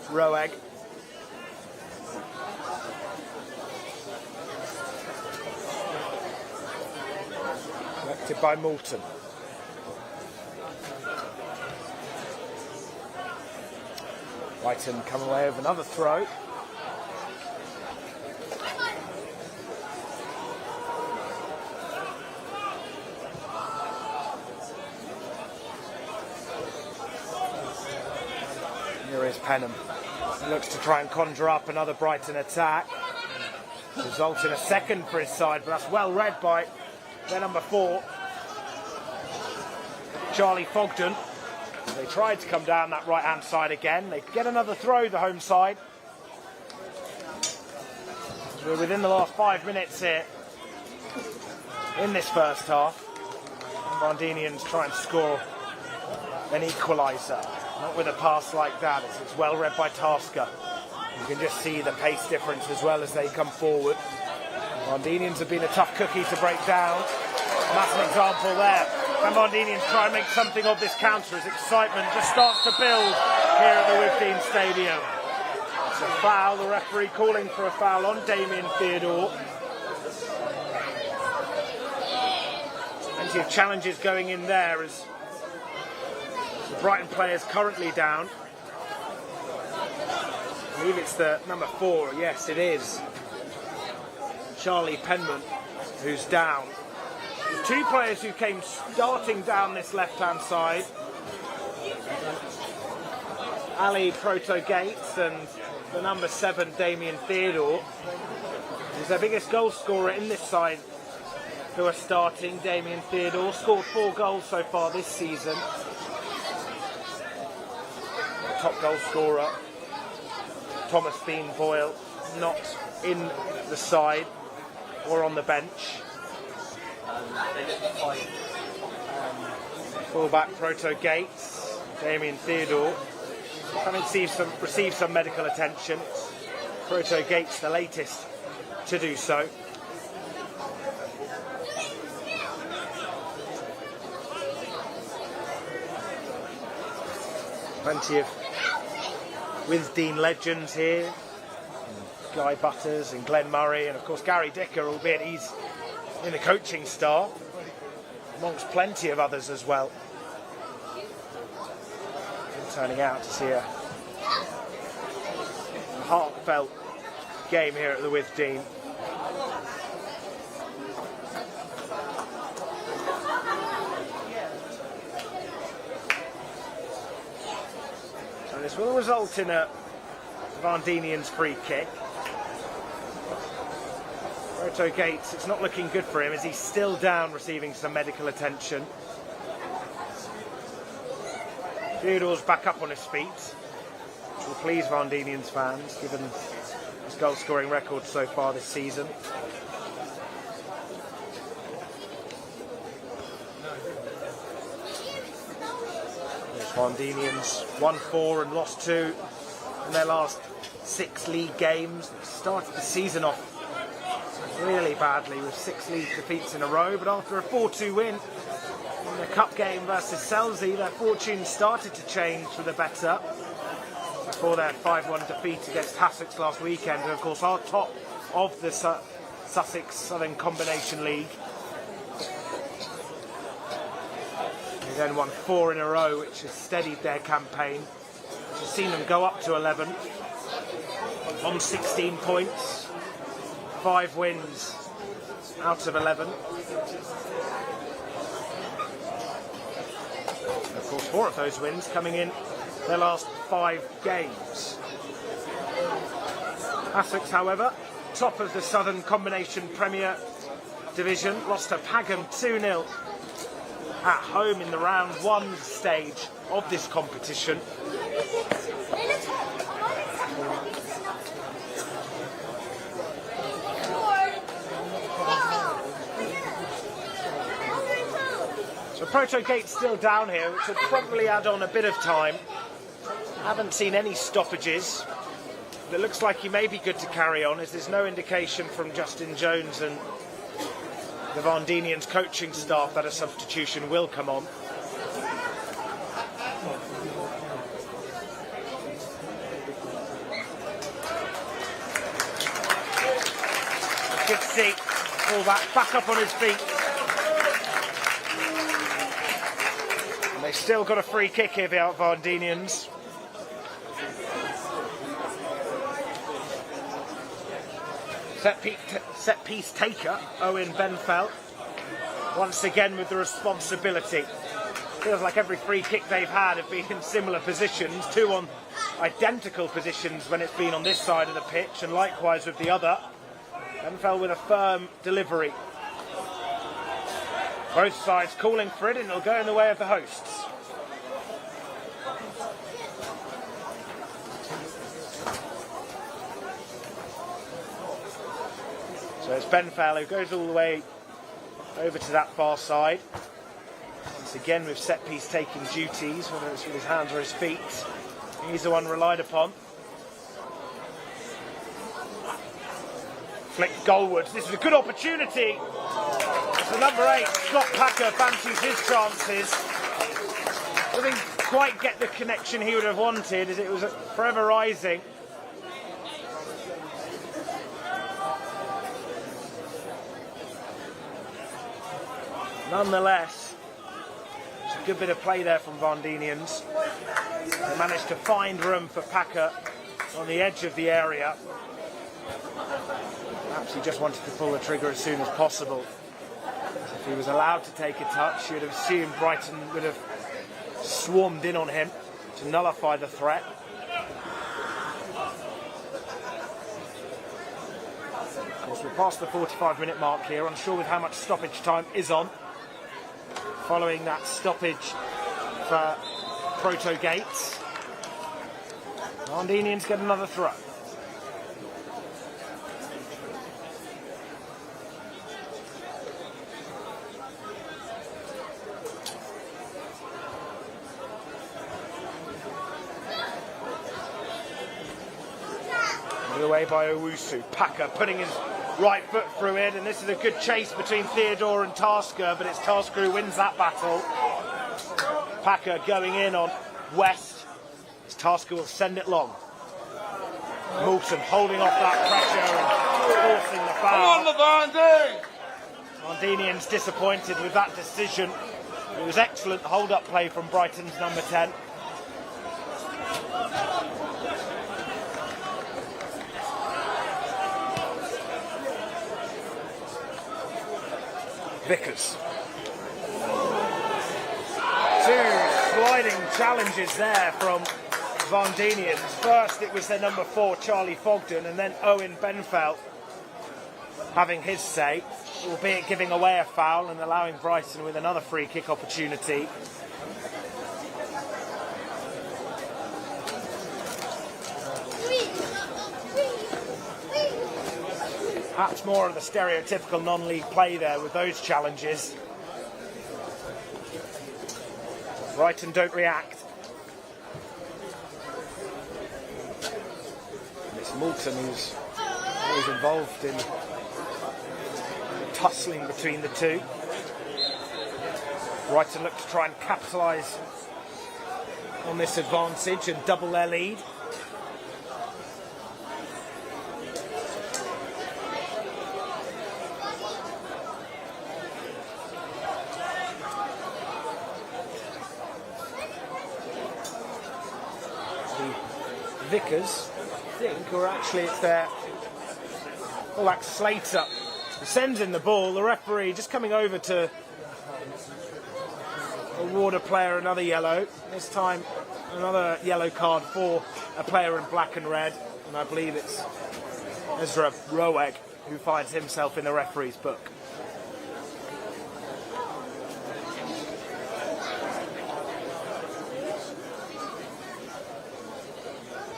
Roeg. Collected by Moulton. Brighton come away with another throw. Here is Penham. He looks to try and conjure up another Brighton attack. Results in a second for his side, but that's well read by their number 4, Charlie Fogden. They tried to come down that right-hand side again. They get another throw, the home side. We're within the last 5 minutes here in this first half. Varndeanians try and score an equaliser. Not with a pass like that, as it's well read by Tasker. You can just see the pace difference as well as they come forward. Varndeanians have been a tough cookie to break down. And that's an example there. And Varndeanians try and make something of this counter as excitement just starts to build here at the Withdean Stadium. It's a foul, the referee calling for a foul on Damien Theodore. Plenty of challenges going in there as the Brighton players currently down. I believe it's the number 4, yes it is. Charlie Penman, who's down. The 2 players who came starting down this left-hand side, Ali Proto-Gates and the number 7, Damien Theodore, who's their biggest goal scorer in this side, who are starting. Damien Theodore scored 4 goals so far this season. The top goal scorer, Thomas Bean Boyle, not in the side or on the bench. Fullback Proto Gates, Damien Theodore, having received some medical attention. Proto Gates, the latest to do so. Plenty of Withdean legends here. Guy Butters and Glenn Murray, and of course Gary Dicker, albeit he's in the coaching staff, amongst plenty of others as well. Turning out to see a heartfelt game here at the Withdean. So this will result in a Varndeanians free kick. Proto Gates, it's not looking good for him as he's still down, receiving some medical attention. Theodore's back up on his feet, which will please Varndeanians fans, given his goal-scoring record so far this season. Varndeanians 1-4 and lost 2 in their last 6 league games. They started the season off really badly with 6 league defeats in a row, but after a 4-2 win in the cup game versus Selsey, their fortunes started to change for the better before their 5-1 defeat against Hassocks last weekend, and of course are top of the Sussex Southern Combination League. They then won 4 in a row, which has steadied their campaign, which has seen them go up to 11 on 16 points, 5 wins out of 11. Of course, 4 of those wins coming in their last 5 games. Hassocks, however, top of the Southern Combination Premier Division, lost to Pagham 2-0 at home in the round 1 stage of this competition. So Proto Gates still down here, which would probably add on a bit of time. Haven't seen any stoppages. But it looks like he may be good to carry on, as there's no indication from Justin Jones and the Varndeanians coaching staff that a substitution will come on. Good to see fullback back up on his feet. And they've still got a free kick here, the Varndeanians. Set piece taker, Owen Benfell, once again with the responsibility. Feels like every free kick they've had have been in similar positions, 2 on identical positions when it's been on this side of the pitch, and likewise with the other. Benfell with a firm delivery. Both sides calling for it, and it'll go in the way of the hosts. So it's Benfell who goes all the way over to that far side. Once again with set-piece taking duties, whether it's with his hands or his feet. He's the one relied upon. Flick goalwards. This is a good opportunity. So number 8, Scott Packer, fancies his chances. Doesn't quite get the connection he would have wanted, as it was forever rising. Nonetheless, it's a good bit of play there from Varndeanians. They managed to find room for Packer on the edge of the area. Perhaps he just wanted to pull the trigger as soon as possible. If he was allowed to take a touch, you'd have assumed Brighton would have swarmed in on him to nullify the threat. Of course, we're past the 45-minute mark here, unsure with how much stoppage time is on. Following that stoppage for Proto Gates, Varndeanians get another throw. away by Owusu. Packer putting his right foot through it, and this is a good chase between Theodore and Tasker, but it's Tasker who wins that battle. Packer going in on West. As Tasker will send it long. Moulton holding off that pressure and forcing the foul. Come on, Varndeanians! Varndeanians disappointed with that decision. It was excellent hold-up play from Brighton's number 10. Vickers. Two sliding challenges there from Varndeanians. First it was their number 4 Charlie Fogden, and then Owen Benfeld having his say, albeit giving away a foul and allowing Brighton with another free kick opportunity. Perhaps more of the stereotypical non-league play there with those challenges. Brighton don't react. It's Moulton who's always involved in tussling between the two. Brighton look to try and capitalise on this advantage and double their lead. Vickers, I think, or actually it's their fullback Slater who sends in the ball. The referee just coming over to award a player another yellow. This time another yellow card for a player in black and red, and I believe it's Ezra Roeg who finds himself in the referee's book.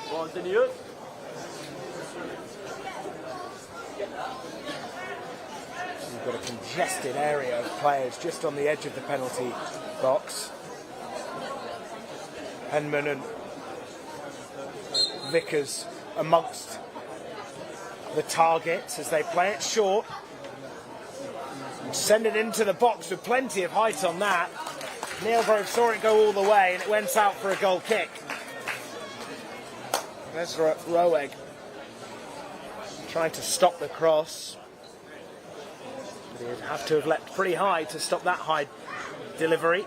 Varndeanians. We've got a congested area of players just on the edge of the penalty box. Henman and Vickers amongst the targets as they play it short. And send it into the box with plenty of height on that. Neil Grove saw it go all the way and it went out for a goal kick. Ezra Roeg trying to stop the cross. But he'd have to have leapt pretty high to stop that high delivery.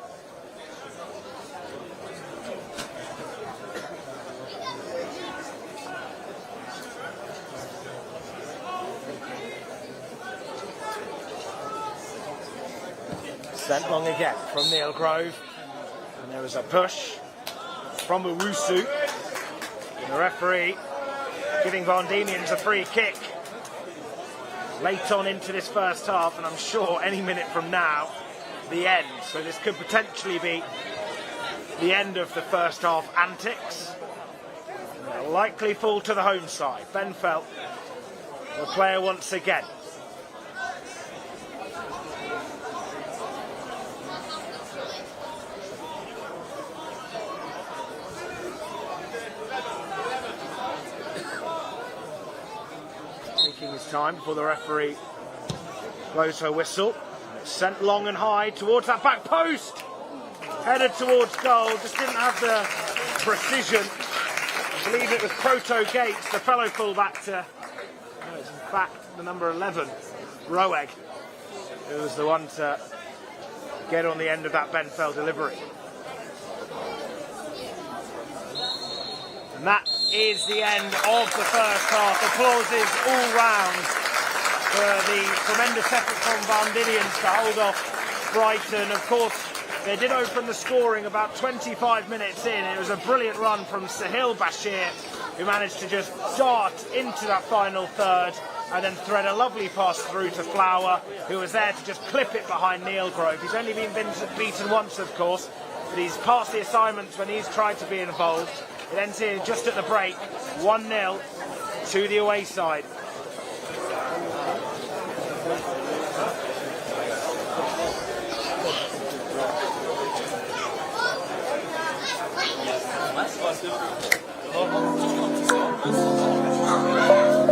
Sent long again from Neil Grove. And there was a push from Owusu. The referee giving Varndeanians a free kick late on into this first half, and I'm sure any minute from now, the end. So this could potentially be the end of the first half antics. They'll likely fall to the home side. Benfeld will play once again. His time before the referee blows her whistle. It's sent long and high towards that back post. Headed towards goal, just didn't have the precision. I believe it was Proto Gates, the fellow fullback, to it's in fact the number 11, Roeg, who was the one to get on the end of that Benfeld delivery. And that is the end of the first half. Applauses all round for the tremendous effort from Varndeanians to hold off Brighton. Of course, they did open the scoring about 25 minutes in. It was a brilliant run from Sahil Bashir, who managed to just dart into that final third and then thread a lovely pass through to Flower, who was there to just clip it behind Neil Grove. He's only been beaten once, of course, but he's passed the assignments when he's tried to be involved. It ends here just at the break, 1-0 to the away side. Oh,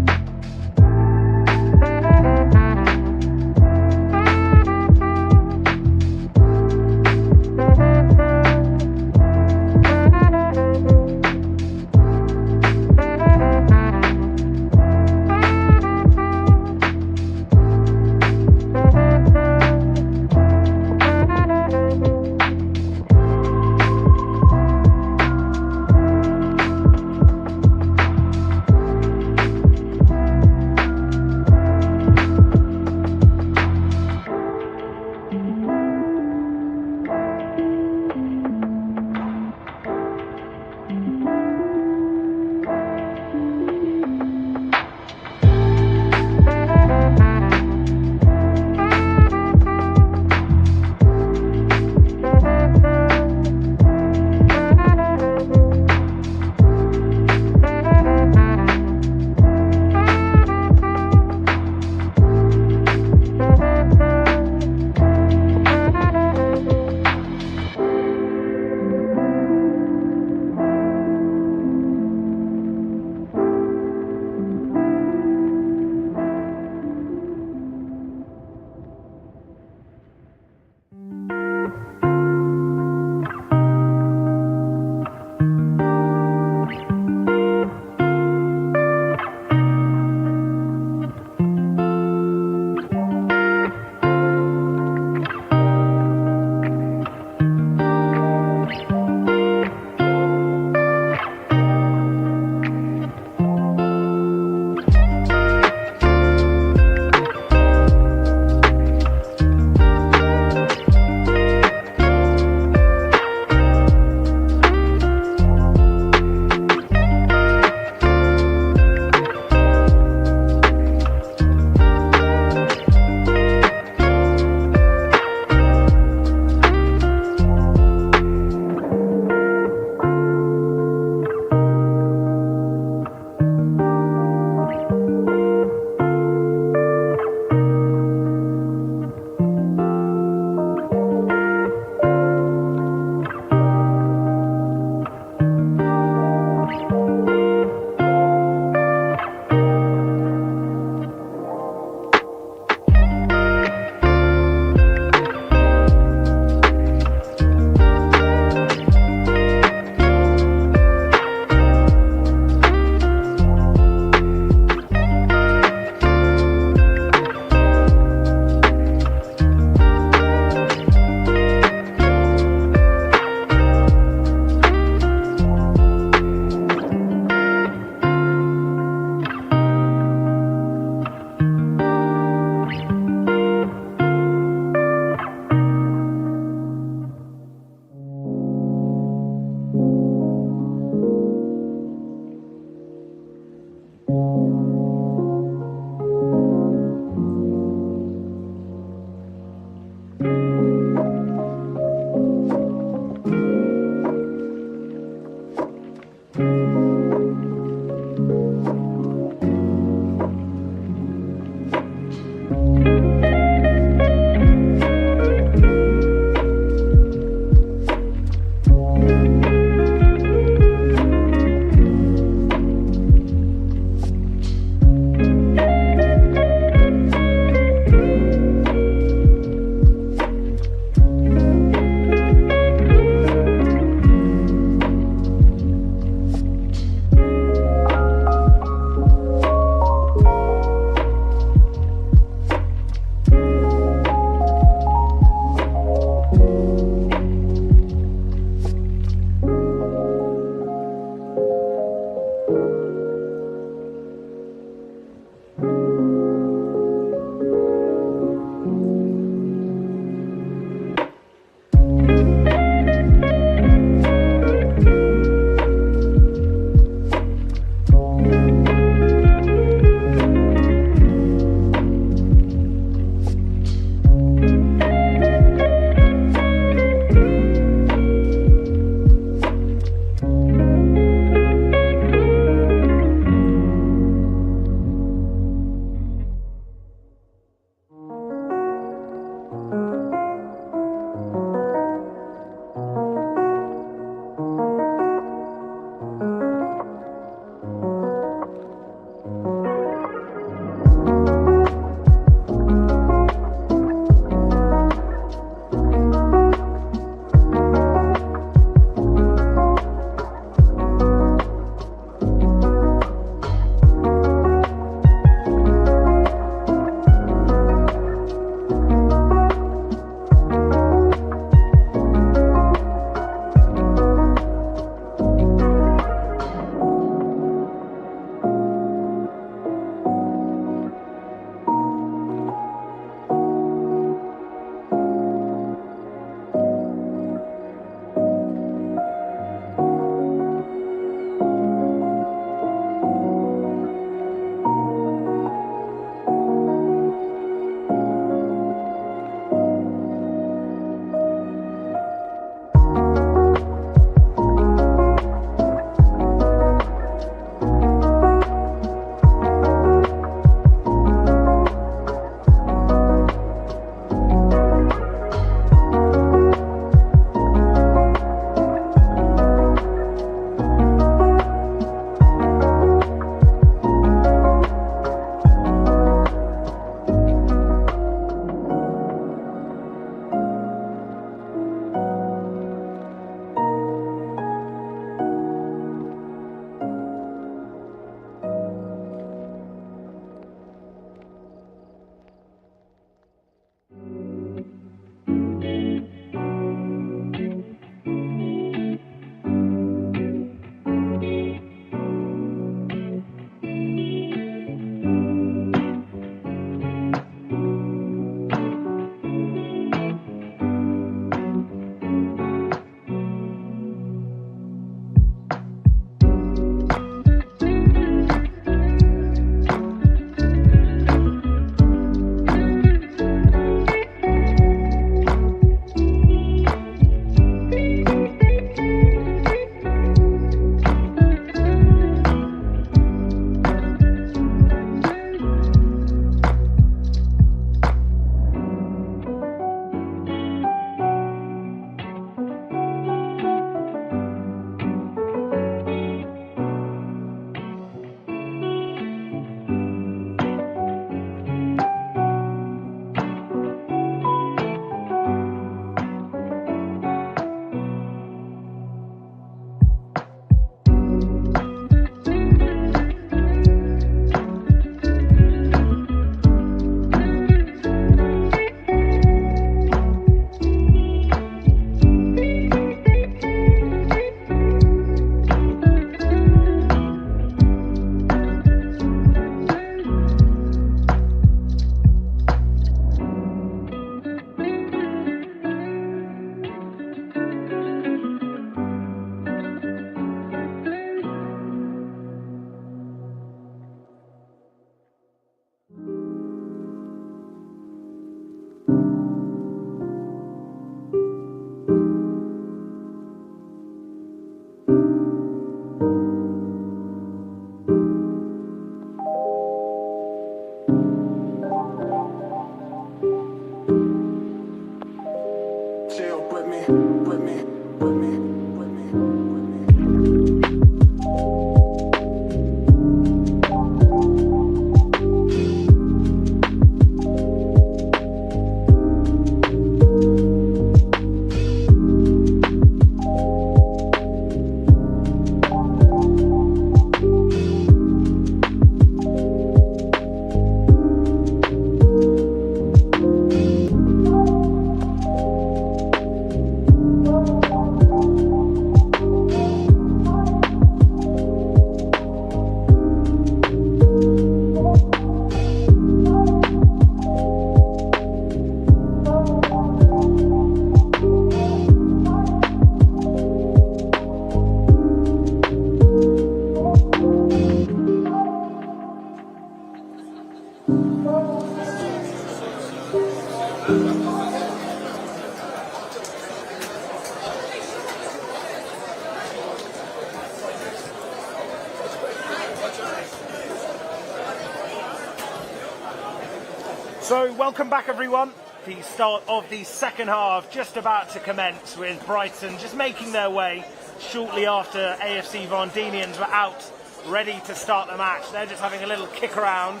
So welcome back everyone. The start of the second half just about to commence, with Brighton just making their way shortly after AFC Varndeanians were out ready to start the match. They're just having a little kick around.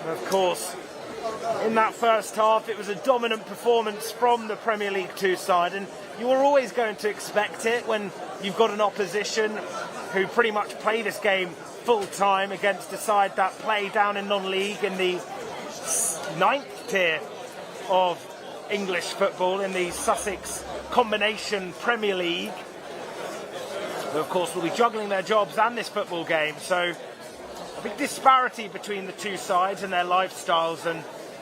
And of course, in that first half it was a dominant performance from the Premier League 2 side, and you are always going to expect it when you've got an opposition who pretty much play this game full time against a side that play down in non-league in the 9th tier of English football, in the Sussex Combination Premier League. Who of course will be juggling their jobs and this football game, so a big disparity between the two sides and their lifestyles, and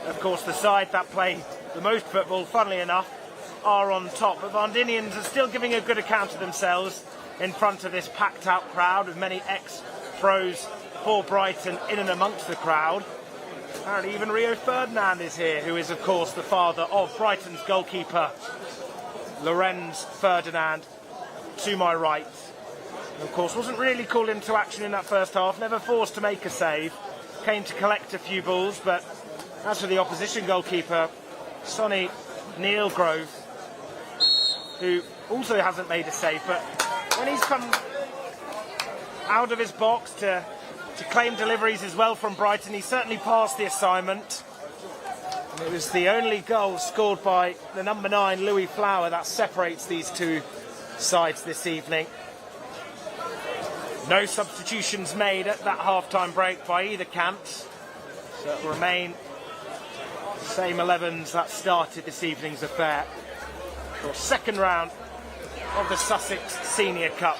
of course the side that play the most football, funnily enough, are on top. But Varndeanians are still giving a good account of themselves in front of this packed out crowd, with many ex-pros for Brighton in and amongst the crowd. Apparently even Rio Ferdinand is here, who is of course the father of Brighton's goalkeeper, Lorenz Ferdinand, to my right. And of course wasn't really called into action in that first half, never forced to make a save, came to collect a few balls, but as for the opposition goalkeeper, Sonny Neilgrove, who also hasn't made a save, but when he's come out of his box to claim deliveries as well from Brighton, he certainly passed the assignment. And it was the only goal scored by the number 9, Louis Flower, that separates these two sides this evening. No substitutions made at that half-time break by either camp, so it will remain the same 11s that started this evening's affair. For second round of the Sussex Senior Cup.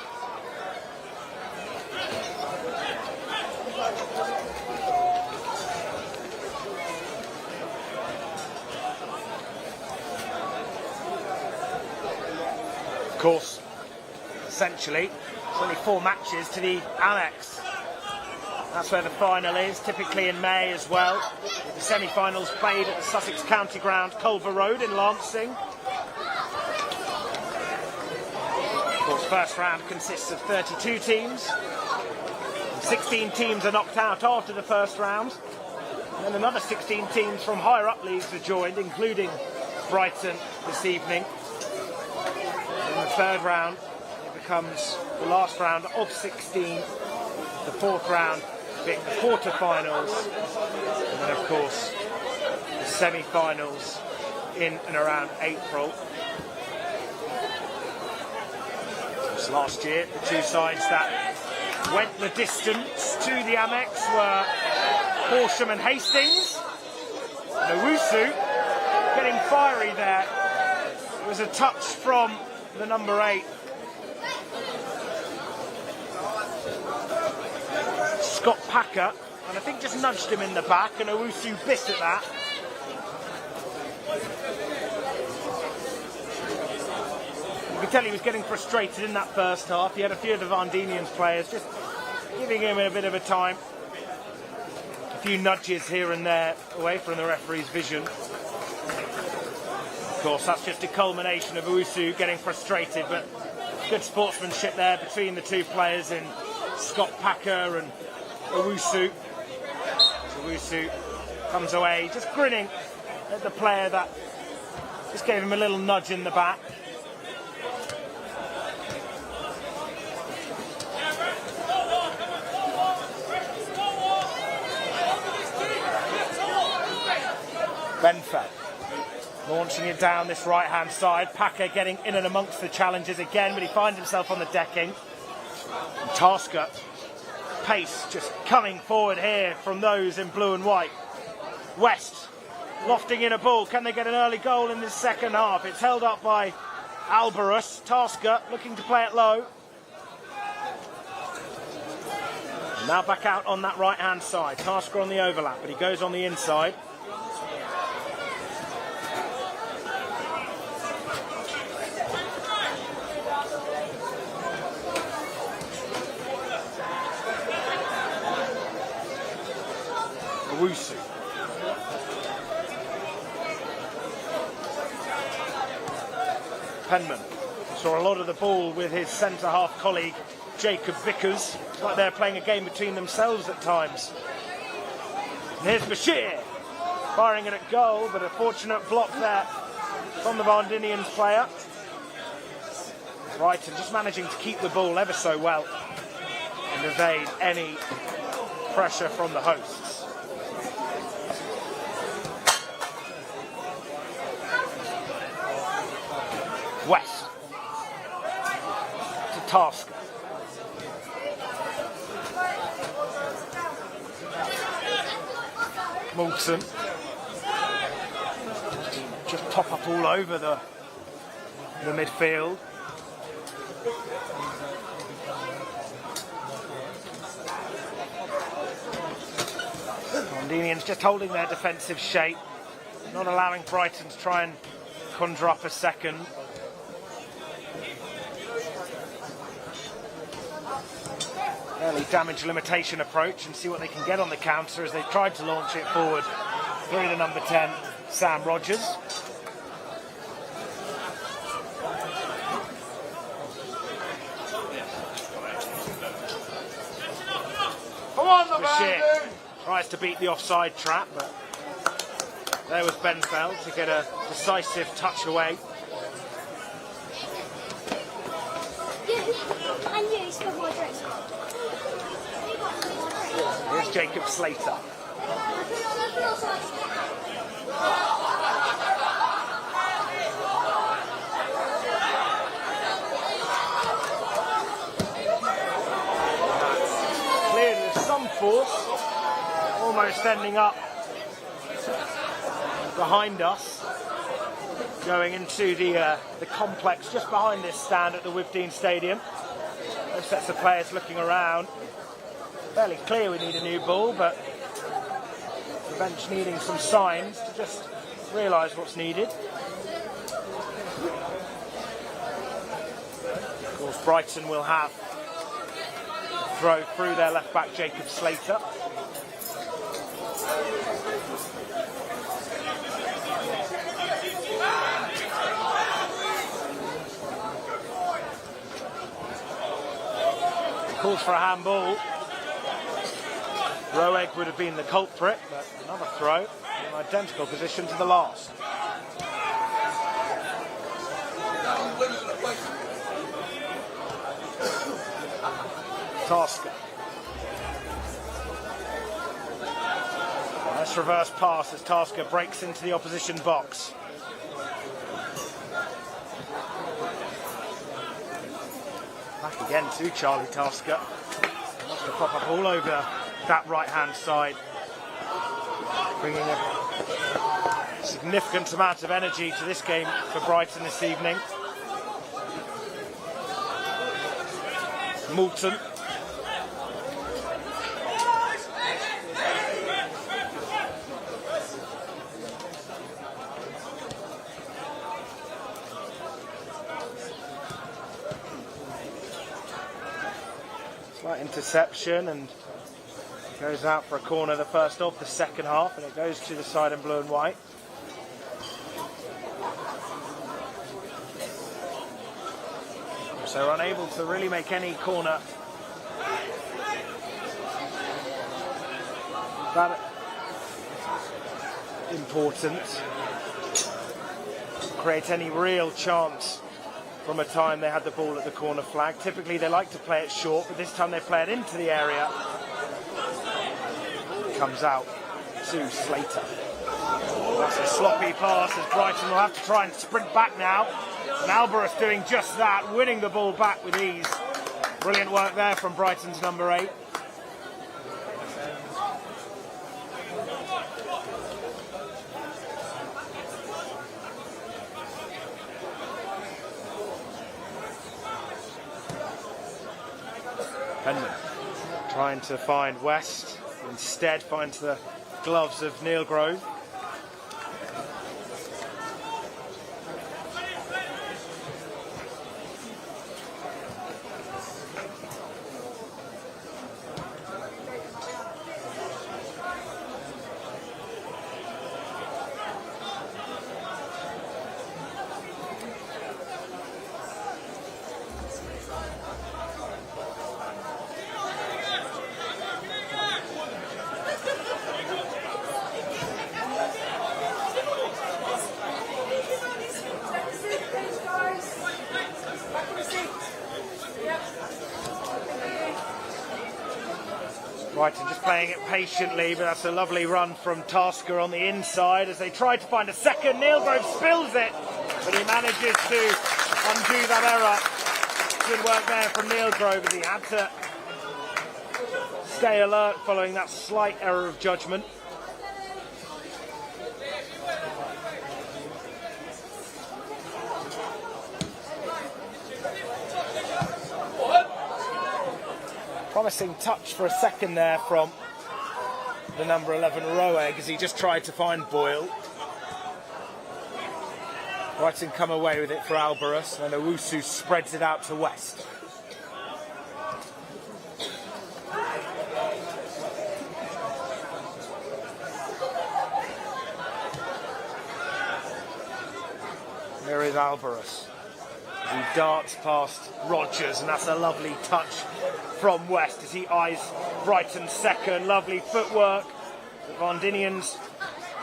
Of course, essentially, it's only 4 matches to the Amex. That's where the final is, typically in May as well. With the semi-finals played at the Sussex County Ground, Culver Road in Lancing. Of course, first round consists of 32 teams. 16 teams are knocked out after the first round. And then another 16 teams from higher up leagues are joined, including Brighton this evening. In the third round, it becomes the last round of 16. The fourth round being the quarter-finals. And then, of course, the semi-finals in and around April. Just last year, the two sides that went the distance to the Amex were Horsham and Hastings. And Owusu getting fiery there. It was a touch from the number 8. Scott Packer, and I think just nudged him in the back, and Owusu bit at that. You could tell he was getting frustrated in that first half. He had a few of the Varndeanians players just giving him a bit of a time. A few nudges here and there away from the referee's vision. Of course, that's just a culmination of Owusu getting frustrated, but good sportsmanship there between the two players in Scott Packer and Owusu. Owusu comes away just grinning at the player that just gave him a little nudge in the back. Benfeld launching it down this right-hand side. Packer getting in and amongst the challenges again, but he finds himself on the decking. And Tasker, pace just coming forward here from those in blue and white. West lofting in a ball. Can they get an early goal in this second half? It's held up by Albarus. Tasker looking to play it low. Now back out on that right-hand side. Tasker on the overlap, but he goes on the inside. Owusu. Penman saw a lot of the ball with his centre-half colleague Jacob Vickers. It's like they're playing a game between themselves at times. And here's Bashir firing it at goal, but a fortunate block there from the Varndeanians player. Brighton just managing to keep the ball ever so well and evade any pressure from the hosts. West to Tasker. Moulton just top up all over the midfield. Varndeanians just holding their defensive shape, not allowing Brighton to try and conjure up a second. Early damage limitation approach and see what they can get on the counter as they tried to launch it forward through the number 10, Sam Rogers. Come on, the Bashir tries to beat the offside trap, but there was Benfeld to get a decisive touch away. Here's Jacob Slater. Cleared with some force, almost ending up behind us, going into the complex just behind this stand at the Withdean Stadium. Those sets of players looking around. Fairly clear we need a new ball, but the bench needing some signs to just realise what's needed. Of course, Brighton will have a throw through their left-back, Jacob Slater. Calls for a handball. Roeg would have been the culprit, but another throw in an identical position to the last. Tasker. Nice reverse pass as Tasker breaks into the opposition box. Back again to Charlie Tasker. Wants to pop up all over that right-hand side, bringing a significant amount of energy to this game for Brighton this evening. Moulton. Slight interception and goes out for a corner, the first of the second half, and it goes to the side in blue and white. So unable to really make any corner that important, create any real chance from a time they had the ball at the corner flag. Typically they like to play it short, but this time they play it into the area. Comes out to Slater. That's a sloppy pass as Brighton will have to try and sprint back now. And Albion doing just that, winning the ball back with ease. Brilliant work there from Brighton's number 8. Penman trying to find West, instead finds the gloves of Neil Grove. Brighton just playing it patiently, but that's a lovely run from Tasker on the inside as they try to find a second. Neil Grove spills it, but he manages to undo that error. Good work there from Neil Grove as he had to stay alert following that slight error of judgment. Promising touch for a second there from the number 11 Roeg as he just tried to find Boyle. Brighton come away with it for Albion, and Owusu spreads it out to West. There is Albion. He darts past Rodgers, and that's a lovely touch from West as he eyes Brighton's second. Lovely footwork. The Varndeanians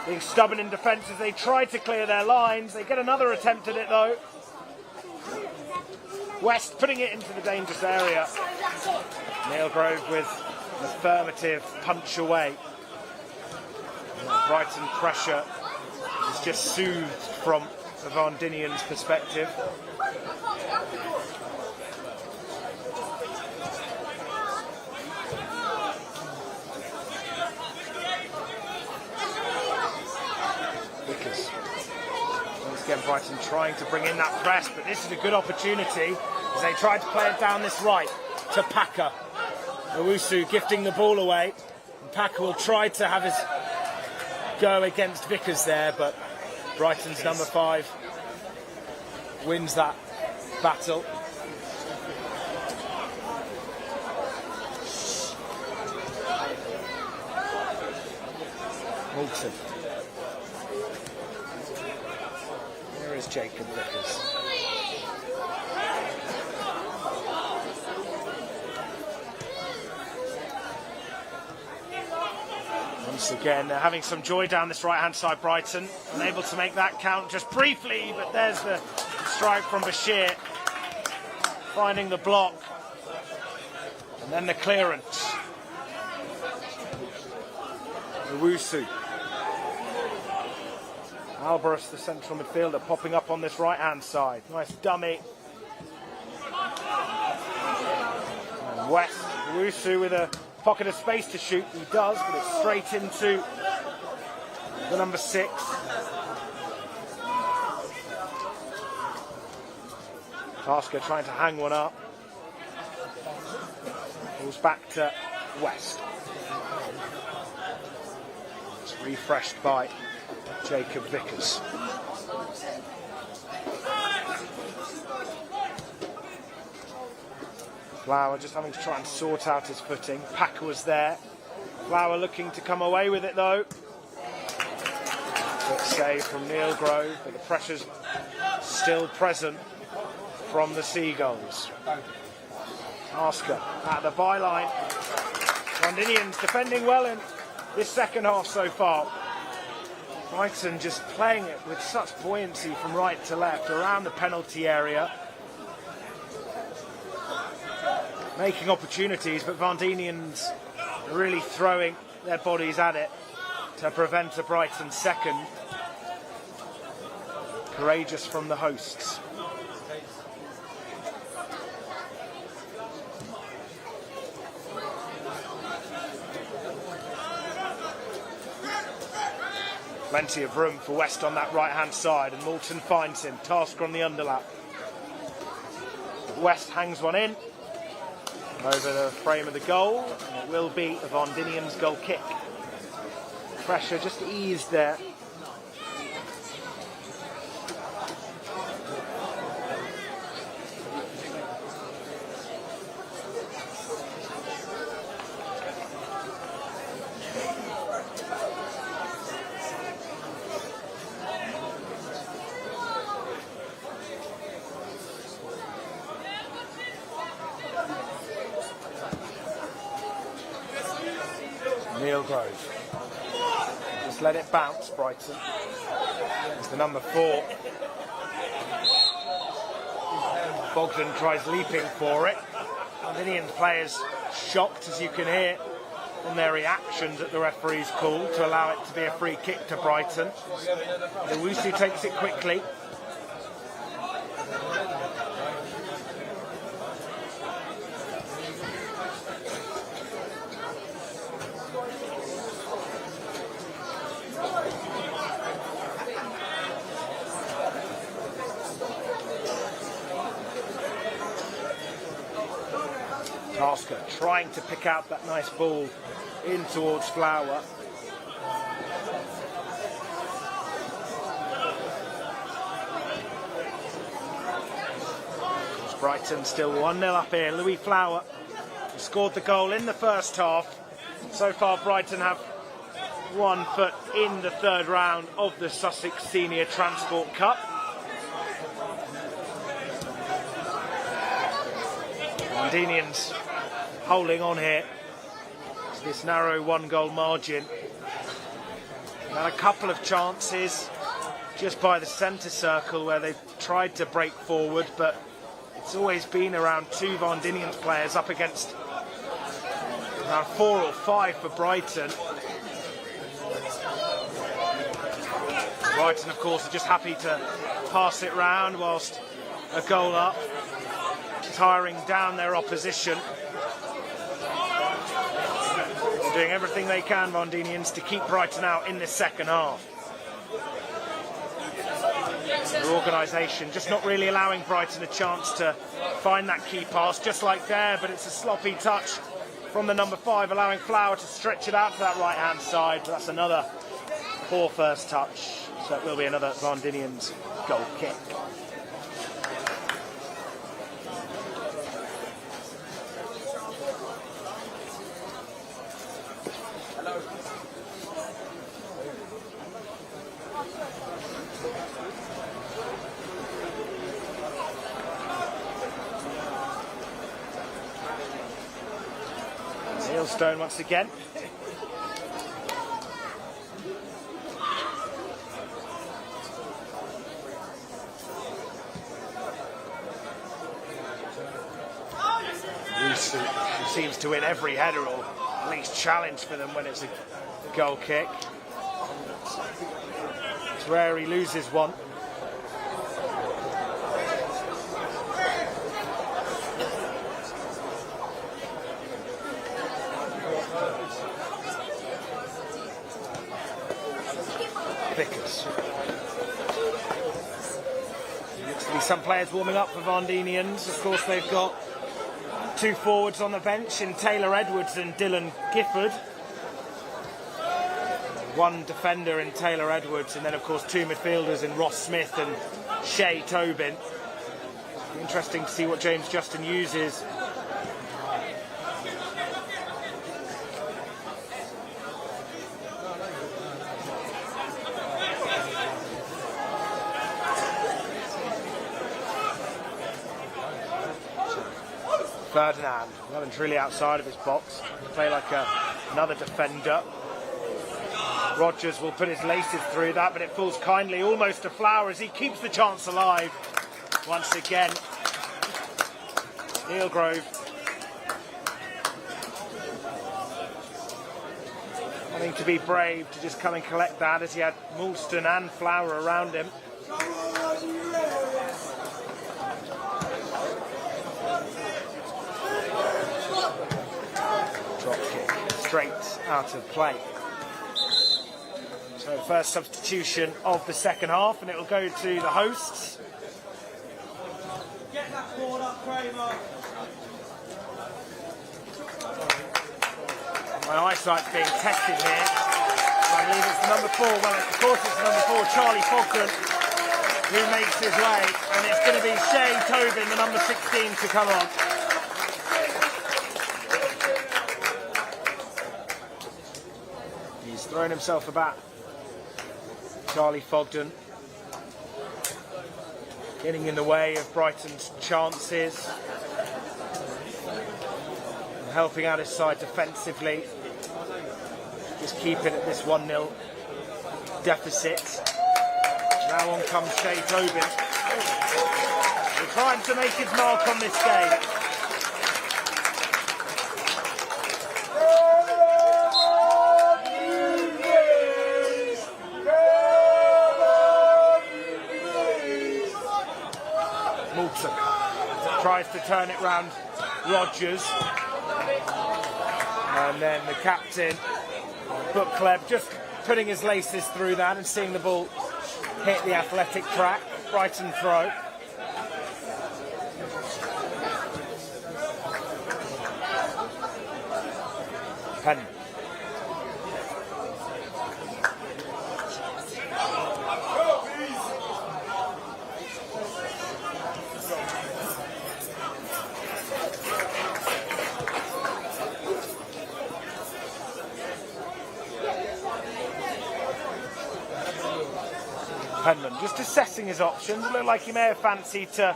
being stubborn in defence as they try to clear their lines. They get another attempt at it though. West putting it into the dangerous area. Neil Grove with an affirmative punch away. And Brighton pressure is just soothed from the Varndeanians' perspective. Once again, Brighton trying to bring in that press, but this is a good opportunity as they try to play it down this right to Packer. Owusu gifting the ball away. And Packer will try to have his go against Vickers there, but Brighton's number 5 wins that battle. Moulton. There is Jacob Vickers. Once again, they're having some joy down this right-hand side, Brighton. Unable to make that count just briefly, but there's the strike from Bashir. Finding the block. And then the clearance. Owusu. Albion, the central midfielder, popping up on this right-hand side. Nice dummy. And West, Owusu with a pocket of space to shoot. He does, but it's straight into the number 6. Tasker trying to hang one up. Pulls back to West. It's refreshed by Jacob Vickers. Flower just having to try and sort out his footing. Packer was there. Flower looking to come away with it though. Good save from Neil Grove, but the pressure's still present from the Seagulls. Tasker at the byline. Varndeanians defending well in this second half so far. Brighton just playing it with such buoyancy from right to left around the penalty area. Making opportunities, but Varndeanians really throwing their bodies at it to prevent a Brighton second. Courageous from the hosts. Plenty of room for West on that right-hand side, and Moulton finds him. Tasker on the underlap. West hangs one in over the frame of the goal, and it will be a Varndeanians goal kick. Pressure just eased there. Just let it bounce, Brighton. It's the number 4. Bogdan tries leaping for it. Albion players shocked, as you can hear from their reactions at the referee's call, to allow it to be a free kick to Brighton. Owusu takes it quickly. Tasker trying to pick out that nice ball in towards Flower. Brighton still 1-0 up here. Louis Flower scored the goal in the first half. So far Brighton have 1 foot in the third round of the Sussex Senior Transport Cup. Varndeanians holding on here to this narrow 1-goal margin. Had a couple of chances just by the centre circle where they've tried to break forward, but it's always been around 2 Varndeanians players up against around 4 or 5 for Brighton. Brighton, of course, are just happy to pass it round whilst a goal up, tiring down their opposition. They're doing everything they can, Varndeanians, to keep Brighton out in the second half. Their organisation just not really allowing Brighton a chance to find that key pass, just like there, but it's a sloppy touch from the number 5, allowing Flower to stretch it out to that right-hand side. But that's another poor first touch, so it will be another Varndeanians goal kick. Stone once again. Who seems to win every header, or at least challenge for them when it's a goal kick. It's rare he loses one. Looks to be some players warming up for Varndeanians. Of course, they've got 2 forwards on the bench in Taylor Edwards and Dylan Gifford. 1 defender in Taylor Edwards, and then of course 2 midfielders in Ross Smith and Shay Tobin. Interesting to see what James Justin uses. Ferdinand, well and truly outside of his box, play like another defender. Rogers will put his laces through that, but it falls kindly almost to Flower as he keeps the chance alive once again. Neilgrove Having to be brave to just come and collect that as he had Moulston and Flower around him. Drop kick straight out of play. So first substitution of the second half, and it will go to the hosts. Get that board up, Kramer. My eyesight's being tested here. I believe it's number 4. Well, of course it's number 4, Charlie Fogden, who makes his way, and it's going to be Shay Tobin, the number 16, to come on. He's thrown himself about. Charlie Fogden getting in the way of Brighton's chances, and helping out his side defensively, just keeping at this 1-0 deficit. Now on comes Shay Tobin. He's trying to make his mark on this game. Moulton tries to turn it round Rogers, and then the captain Bukleb just putting his laces through that and seeing the ball hit the athletic track. Brighton throw. Penn. Penman just assessing his options. It looked like he may have fancied to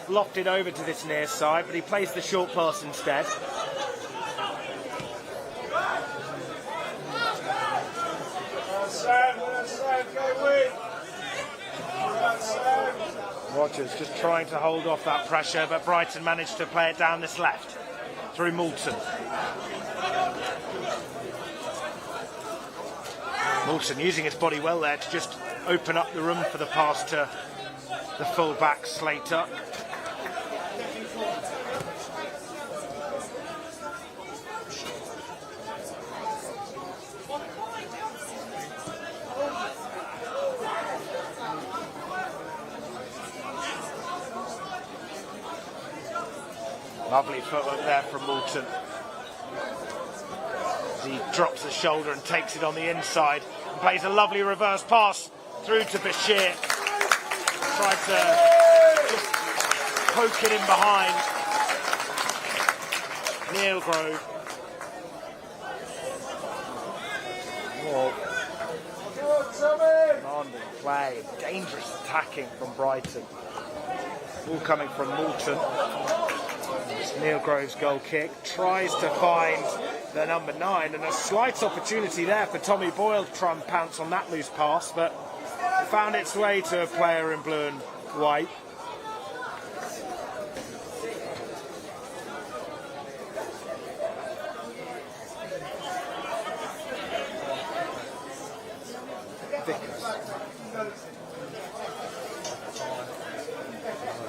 loft it over to this near side, but he plays the short pass instead. Rogers just trying to hold off that pressure, but Brighton managed to play it down this left through Moulton. Moulton using his body well there to just open up the room for the pass to the full-back Slater. Lovely footwork there from Moulton. As he drops the shoulder and takes it on the inside and plays a lovely reverse pass through to Bashir. Tried to just poke it in behind. Neil Grove. Commanding play, dangerous attacking from Brighton. All coming from Moulton. It's Neil Grove's goal kick. Tries to find the number 9, and a slight opportunity there for Tommy Boyle to try and pounce on that loose pass, but it found its way to a player in blue and white.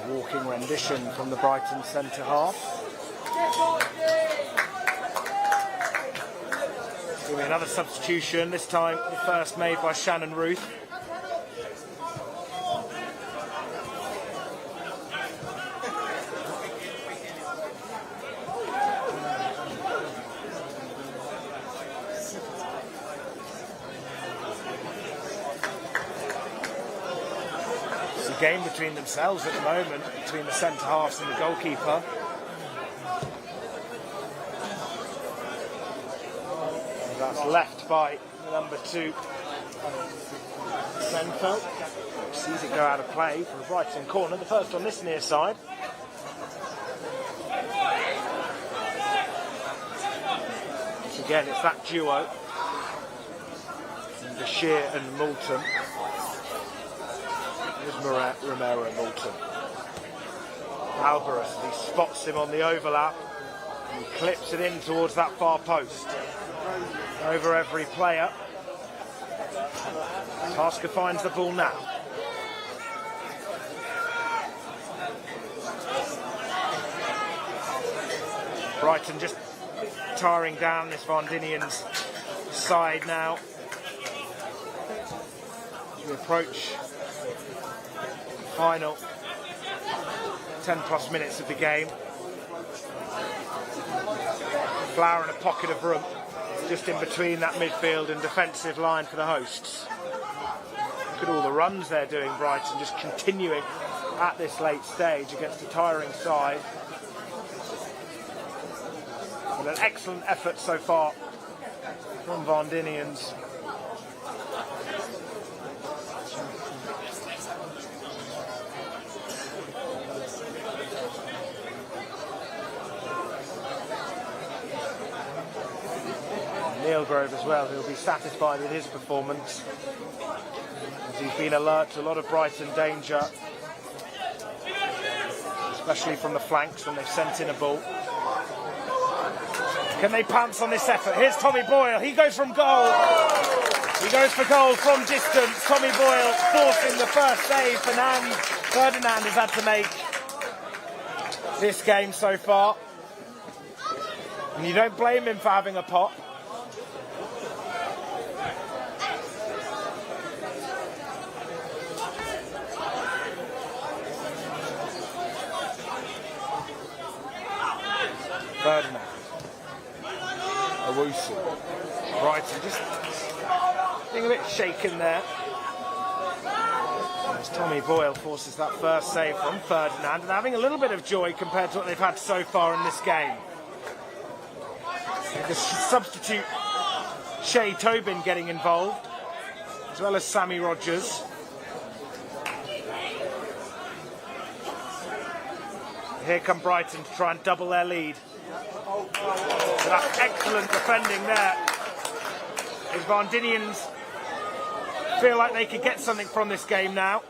Walking rendition from the Brighton centre half. It's going to be another substitution, this time the first made by Shannon Ruth. Game between themselves at the moment, between the centre halves and the goalkeeper. And that's left by number 2, Senfeld. Sees it go out of play for a Brighton corner, the first on this near side. Once again, it's that duo, Bashir and Moulton. Romero and Moulton. Alvarez, he spots him on the overlap and clips it in towards that far post. over every player. Tasker finds the ball now. Brighton just tiring down this Varndeanians side now. As we approach the final 10 plus minutes of the game. Flower in a pocket of room just in between that midfield and defensive line for the hosts. Look at all the runs they're doing, Brighton, just continuing at this late stage against a tiring side. But an excellent effort so far from Varndeanians. Grove as well, who'll be satisfied with his performance as he's been alert to a lot of Brighton danger, especially from the flanks when they've sent in a ball. Can they pounce on this effort? Here's Tommy Boyle, he goes from goal. He goes for goal from distance. Tommy Boyle forcing the first save Ferdinand has had to make this game so far. And you don't blame him for having a pop. Ferdinand. Owusu. Brighton just being a bit shaken there. As Tommy Boyle forces that first save from Ferdinand and having a little bit of joy compared to what they've had so far in this game. The substitute Shay Tobin getting involved, as well as Sammy Rogers. Here come Brighton to try and double their lead. That's excellent defending there. The Varndeanians feel like they could get something from this game now.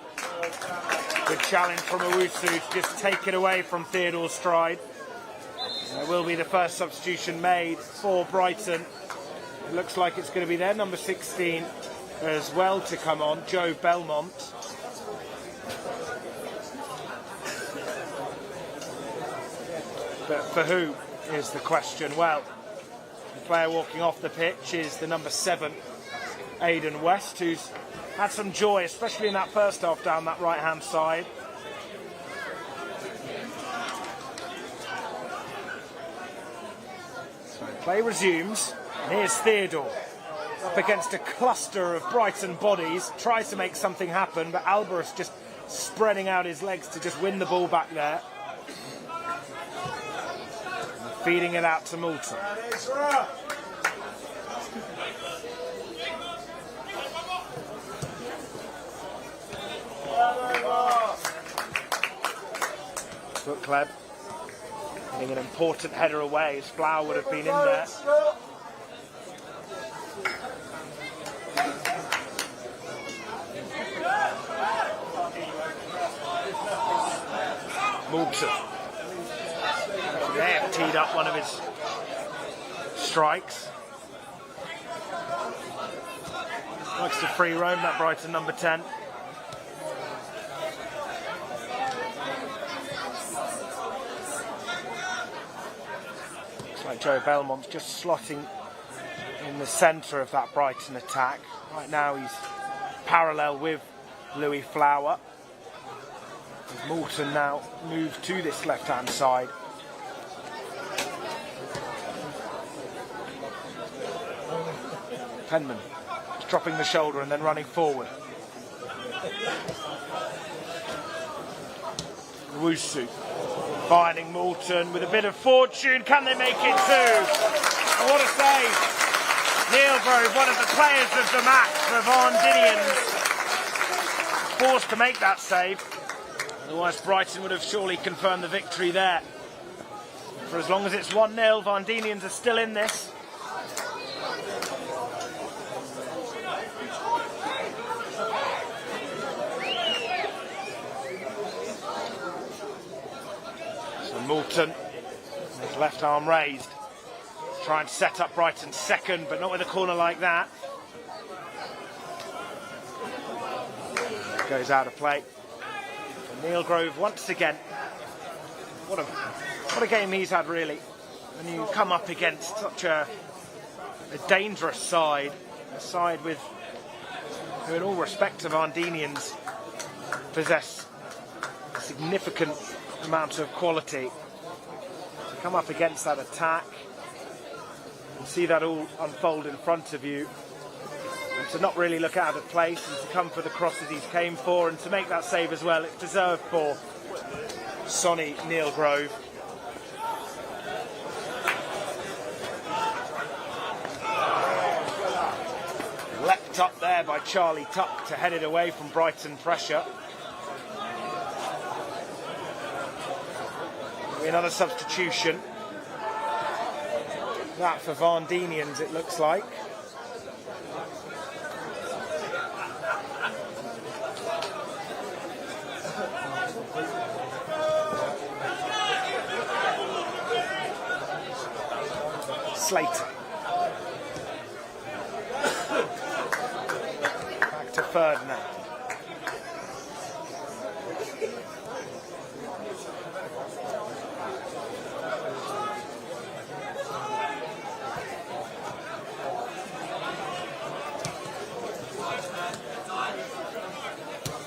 Good challenge from Owusu to just take it away from Theodore Stride. There will be the first substitution made for Brighton. It looks like it's going to be their number 16 as well to come on, Joe Belmont. But for who is the question? Well, the player walking off the pitch is the number 7, Aidan West, who's had some joy, especially in that first half down that right-hand side. So play resumes, and here's Theodore up against a cluster of Brighton bodies, tries to make something happen, but Albion just spreading out his legs to just win the ball back there. Feeding it out to Moulton. Booklev getting an important header away, as Flower would have been in there. Moulton. They have teed up one of his strikes. Likes to free roam, that Brighton number 10. Looks like Joe Belmont's just slotting in the centre of that Brighton attack. Right now he's parallel with Louis Flower. As Moulton now moved to this left-hand side. Penman dropping the shoulder and then running forward. Owusu finding Moulton with a bit of fortune. Can they make it two? And what a save! Neil Grove, one of the players of the match for Varndeanians, forced to make that save. Otherwise Brighton would have surely confirmed the victory there. For as long as it's 1-0, Varndeanians are still in this. Moulton, his left arm raised. Try and set up Brighton's second, but not with a corner like that. Goes out of play. And Neil Grove once again. What a game he's had, really. When you come up against such a dangerous side, a side with who, in all respect of Varndeanians, possess a significant amount of quality. To come up against that attack and see that all unfold in front of you, and to not really look out of place, and to come for the crosses he's came for, and to make that save as well, it's deserved for Sonny Neil Grove. Leapt up there by Charlie Tuck to head it away from Brighton pressure. Another substitution. That for Varndeanians, it looks like. Slater. Back to Ferdinand.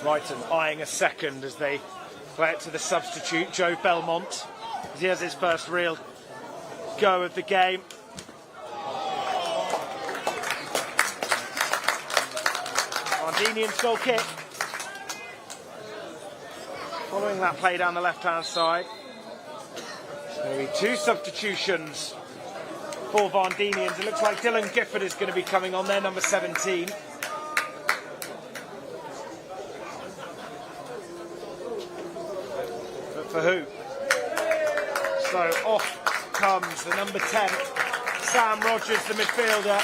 Brighton eyeing a second as they play it to the substitute, Joe Belmont, as he has his first real go of the game. Varndeanians goal kick. Following that play down the left-hand side. Maybe two substitutions for Varndeanians. It looks like Dylan Gifford is going to be coming on there, number 17. For who? So off comes the number 10, Sam Rogers, the midfielder.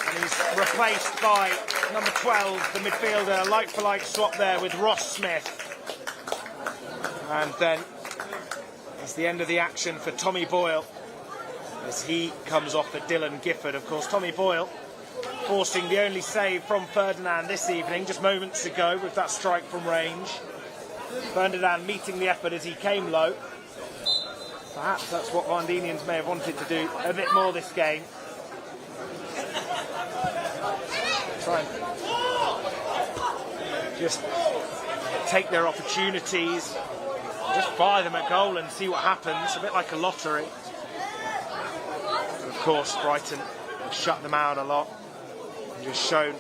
And he's replaced by number 12, the midfielder, like-for-like swap there with Ross Smith. And then that's the end of the action for Tommy Boyle as he comes off for Dylan Gifford. Of course, Tommy Boyle forcing the only save from Ferdinand this evening, just moments ago, with that strike from range. Ferdinand meeting the effort as he came low. Perhaps that's what Varndeanians may have wanted to do a bit more this game. Try and just take their opportunities, just fire them at goal and see what happens, a bit like a lottery. And of course, Brighton shut them out a lot. Just shown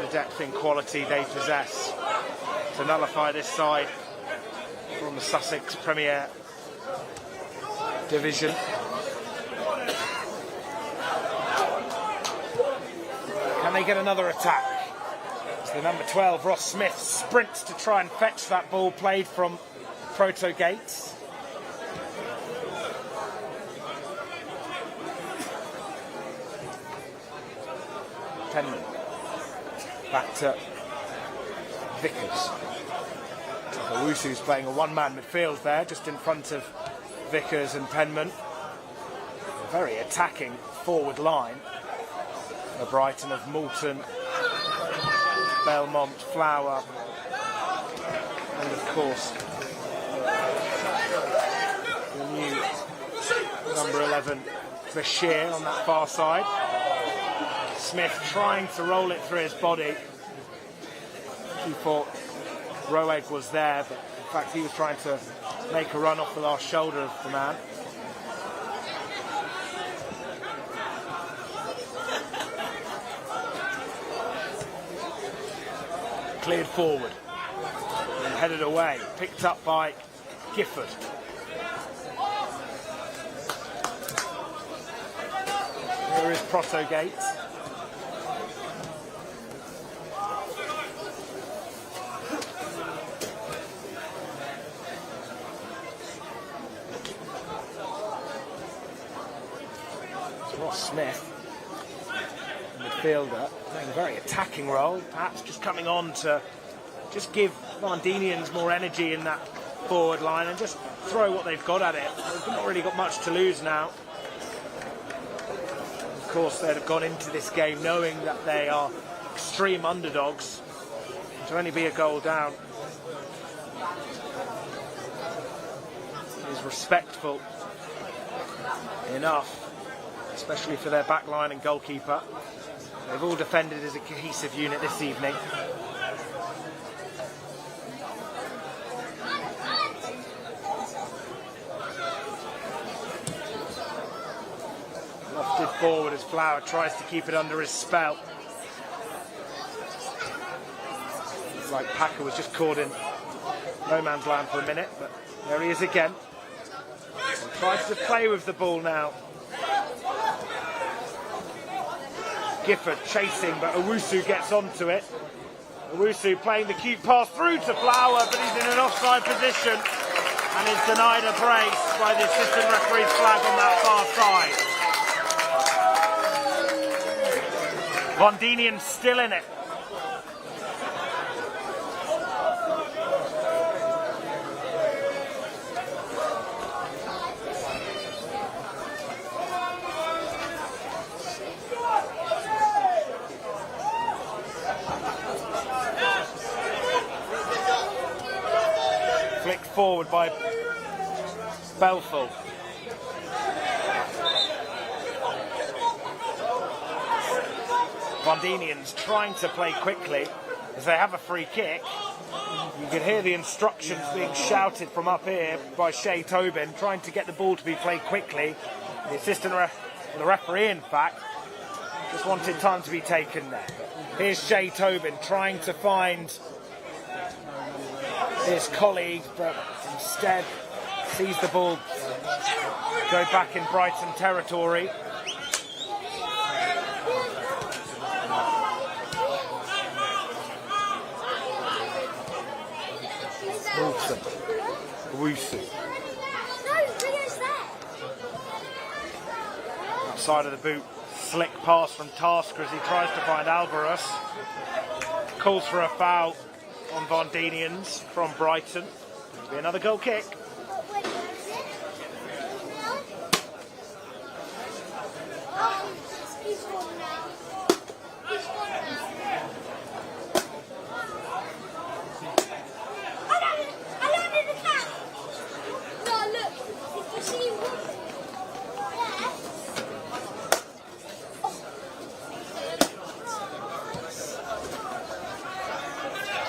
the depth and quality they possess to nullify this side from the Sussex Premier Division. Can they get another attack? It's the number 12, Ross Smith, sprints to try and fetch that ball played from Proto Gates. Penman. Back to Vickers. Owusu's playing a one-man midfield there, just in front of Vickers and Penman. A very attacking forward line. The Brighton of Moulton, Belmont, Flower, and of course the new number 11, Bashir, on that far side. Smith trying to roll it through his body. He thought Roeg was there, but in fact he was trying to make a run off the last shoulder of the man. Cleared forward and headed away, picked up by Gifford. Here is Proto Gates. Ross Smith, midfielder, playing a very attacking role, perhaps just coming on to just give Varndeanians more energy in that forward line and just throw what they've got at it. They've not really got much to lose now. Of course, they'd have gone into this game knowing that they are extreme underdogs. To only be a goal down is respectful enough, especially for their back line and goalkeeper. They've all defended as a cohesive unit this evening. Lofted forward as Flower tries to keep it under his spell. It's like Packer was just caught in no man's land for a minute, but there he is again. He tries to play with the ball now. Gifford chasing, but Owusu gets onto it. Owusu playing the cute pass through to Flower, but he's in an offside position and is denied a brace by the assistant referee's flag on that far side. Varndeanians still in it. Flicked forward by Belful. Varndeanians trying to play quickly as they have a free kick. You can hear the instructions being shouted from up here by Shea Tobin, trying to get the ball to be played quickly. The the referee, in fact, just wanted time to be taken there. Here's Shea Tobin trying to find his colleague, but instead sees the ball go back in Brighton territory. Owusu. Outside of the boot, slick pass from Tasker as he tries to find Alvarez. Calls for a foul on Varndeanians from Brighton. It'll be another goal kick.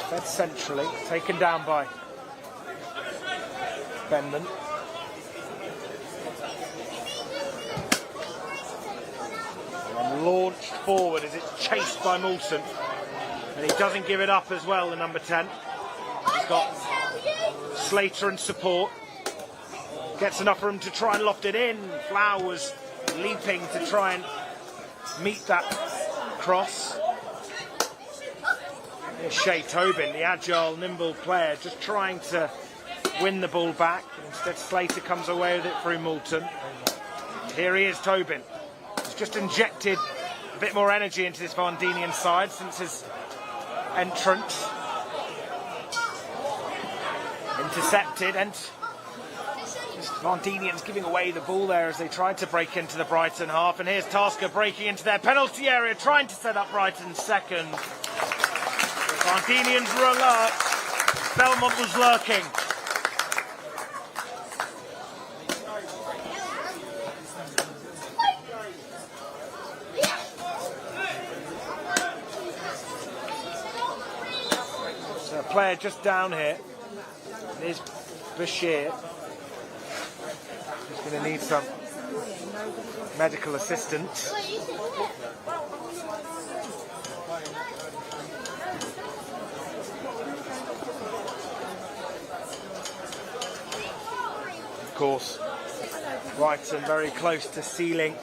Fed centrally, taken down by Benman. And launched forward as it's chased by Moulton. And he doesn't give it up as well, the number 10. He's got Slater and support. Gets enough room to try and loft it in. Flowers leaping to try and meet that cross. Here's Shea Tobin, the agile, nimble player, just trying to win the ball back. Instead, Slater comes away with it through Moulton. Here he is, Tobin. He's just injected a bit more energy into this Varndeanian side since his entrance. Intercepted, and Varndeanians giving away the ball there as they tried to break into the Brighton half. And here's Tasker breaking into their penalty area, trying to set up Brighton's second. Varndeanians were alert. Belmont was lurking. So a player just down here. There's Bashir. He's going to need some medical assistance. Of course, Brighton very close to sealing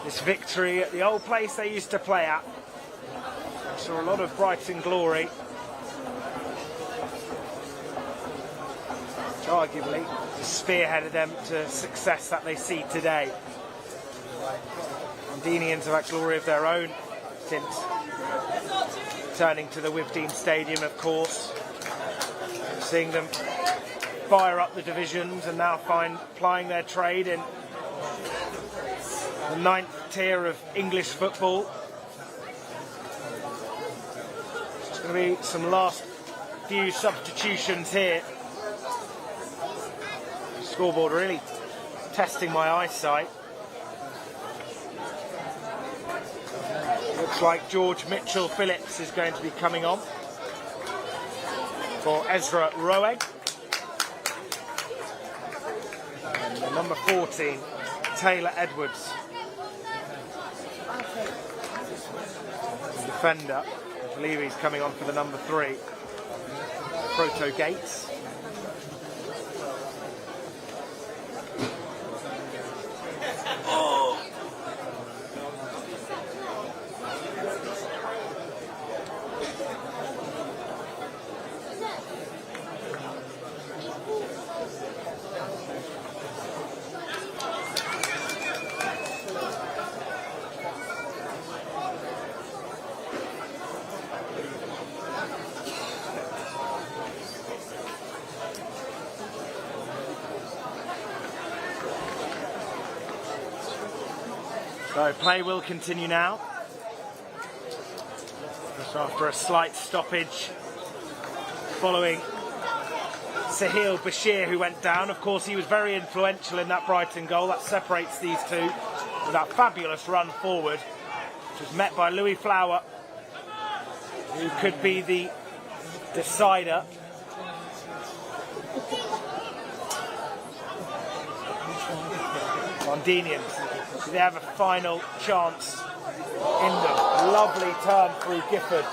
this victory at the old place they used to play at. I saw a lot of Brighton glory, which arguably spearheaded them to success that they see today. Varndeanians have had glory of their own since turning to the Wivdean Stadium, of course. Seeing them fire up the divisions and now plying their trade in the 9th tier of English football. There's going to be some last few substitutions here. Scoreboard really testing my eyesight. Looks like George Mitchell-Phillips is going to be coming on for Ezra Roeg. And number 14, Taylor Edwards. The defender, I believe he's coming on for the number 3, Proto Gates. So play will continue now. Just after a slight stoppage following Sahil Bashir, who went down. Of course, he was very influential in that Brighton goal. That separates these two with that fabulous run forward, which was met by Louis Flower, who could be the decider. Varndeanians, they have a final chance in them. Lovely turn through Gifford.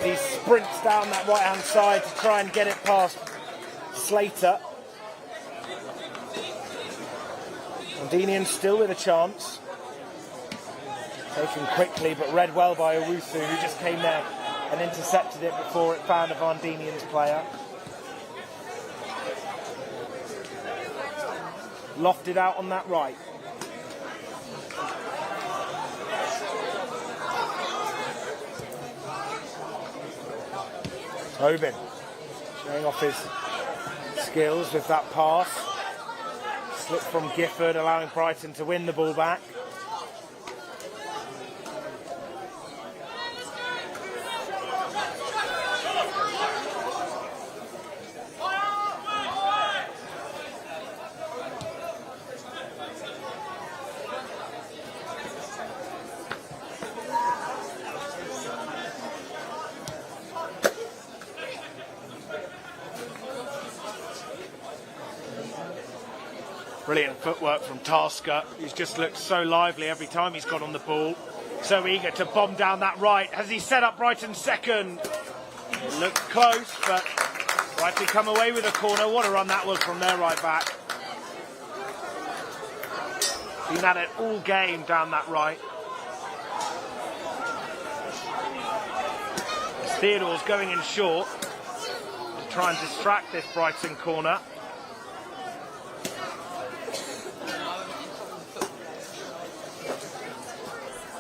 He sprints down that right-hand side to try and get it past Slater. Varndeanians still with a chance. Taken quickly, but read well by Owusu, who just came there and intercepted it before it found a Varndeanians player. Lofted out on that right. Hove showing off his skills with that pass. Slip from Gifford, allowing Brighton to win the ball back. Brilliant footwork from Tasker, who's just looked so lively every time he's got on the ball. So eager to bomb down that right. Has he set up Brighton's second? It looked close, but Brighton come away with a corner. What a run that was from their right back. Been at it all game down that right. Theodore's going in short to try and distract this Brighton corner.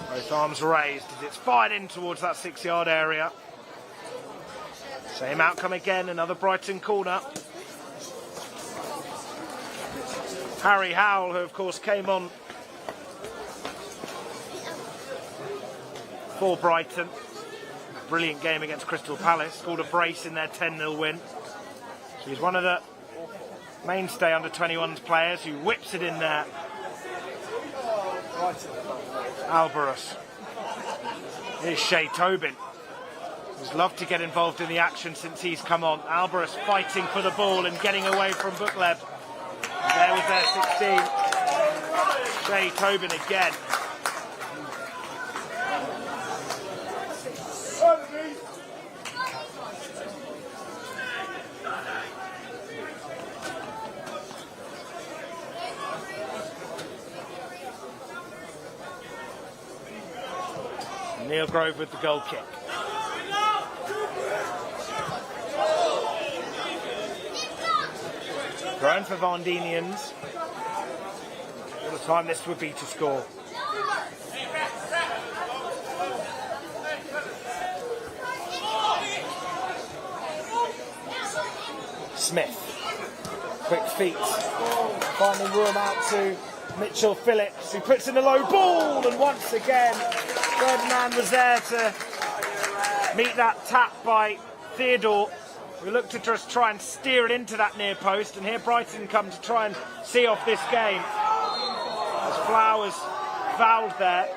Both arms raised as it's fired in towards that 6-yard area. Same outcome again, another Brighton corner. Harry Howell, who of course came on for Brighton. Brilliant game against Crystal Palace, scored a brace in their 10-0 win. So he's one of the mainstay under-21s players who whips it in there. Alvarez. Here's Shea Tobin, who's loved to get involved in the action since he's come on. Alvarez fighting for the ball and getting away from Bukleb. There was their 16. Shea Tobin again. Neil Grove with the goal kick. Thrown for Varndeanians. All the time this would be to score. Smith. quick feet. Finding room out to Mitchell Phillips, who puts in a low ball, and once again Ferdinand was there to meet that tap by Theodore, who looked to just try and steer it into that near post, and here Brighton come to try and see off this game as Flowers fouled there.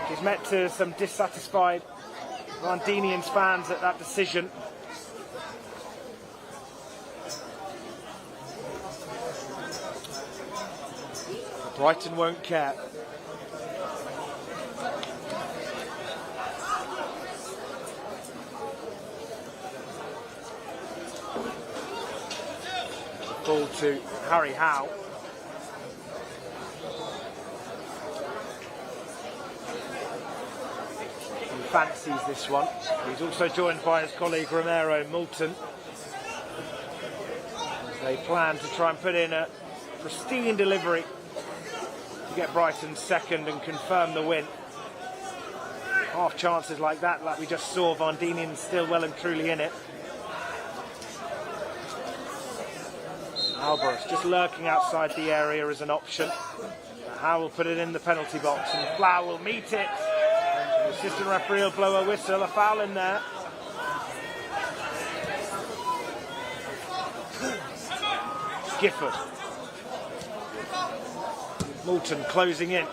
He's met to some dissatisfied Varndeanians fans at that decision. Brighton won't care. Ball to Harry Howe. He fancies this one. He's also joined by his colleague Romero Moulton. They plan to try and put in a pristine delivery to get Brighton second and confirm the win. Half chances like that, like we just saw, Varndeanians still well and truly in it. Alvarez just lurking outside the area as an option. Howe will put it in the penalty box and Flower will meet it. The assistant referee will blow a whistle, a foul in there. Gifford. Moulton closing in.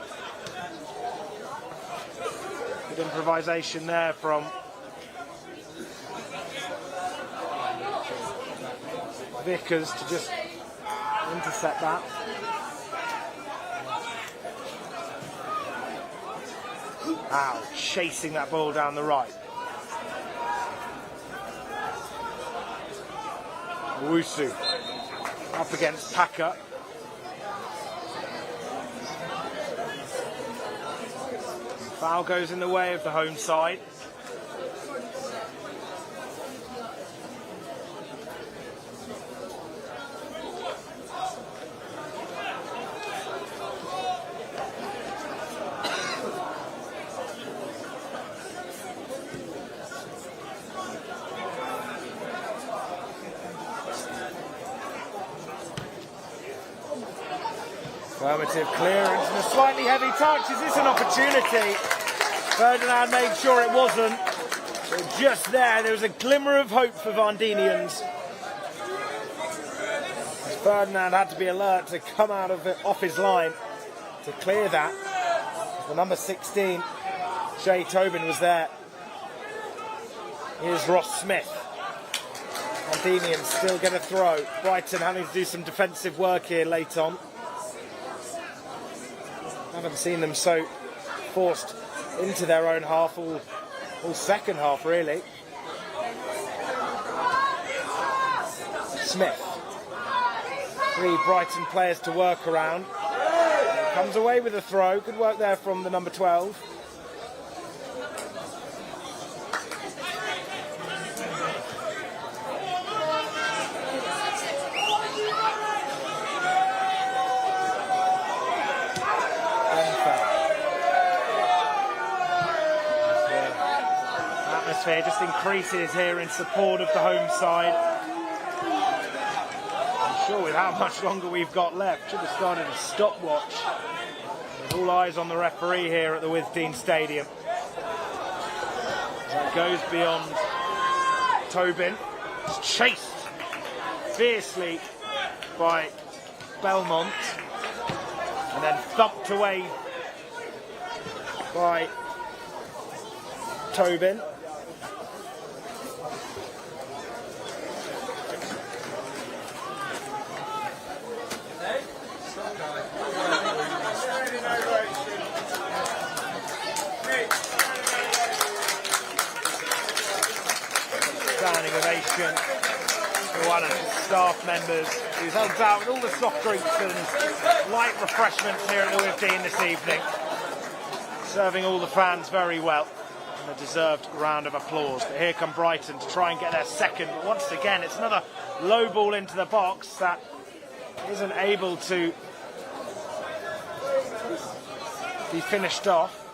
Good improvisation there from Vickers to just intercept that. Wow, chasing that ball down the right. Owusu up against Packer. Foul goes in the way of the home side. Affirmative clearance and a slightly heavy touch. Is this an opportunity? Ferdinand made sure it wasn't. But just there was a glimmer of hope for Varndeanians. Ferdinand had to be alert to come out of it off his line to clear that. The number 16, Shay Tobin, was there. Here's Ross Smith. Varndeanians still get a throw. Brighton having to do some defensive work here late on. Haven't seen them so forced into their own half all second half, really. Smith. 3 Brighton players to work around. Comes away with a throw. Good work there from the number 12. Just increases here in support of the home side. I'm sure with how much longer we've got left, should have started a stopwatch. There's all eyes on the referee here at the Withdean Stadium. It goes beyond Tobin. It's chased fiercely by Belmont and then thumped away by Tobin. Standing ovation for one of the staff members who's helped out with all the soft drinks and light refreshments here at the Withdean this evening. Serving all the fans very well. And a deserved round of applause. But here come Brighton to try and get their second. But once again, it's another low ball into the box that isn't able to be finished off.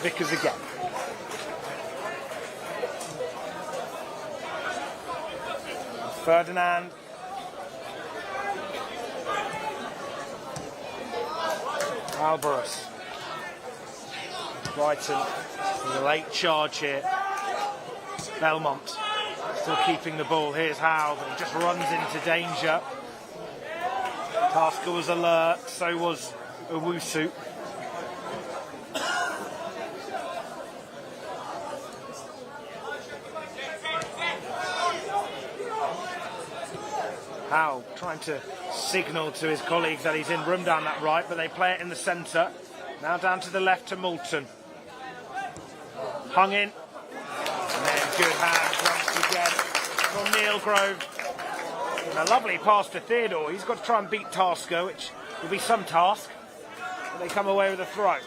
Vickers again. Ferdinand. Alvarez. Brighton with a late charge here. Belmont still keeping the ball. Here's Hove, but he just runs into danger. Tasker was alert, so was Owusu. Hove trying to signal to his colleagues that he's in room down that right, but they play it in the centre. Now down to the left to Moulton. Hung in. And then good hands once again from Neil Grove. And a lovely pass to Theodore. He's got to try and beat Tasker, which will be some task. But they come away with a throw.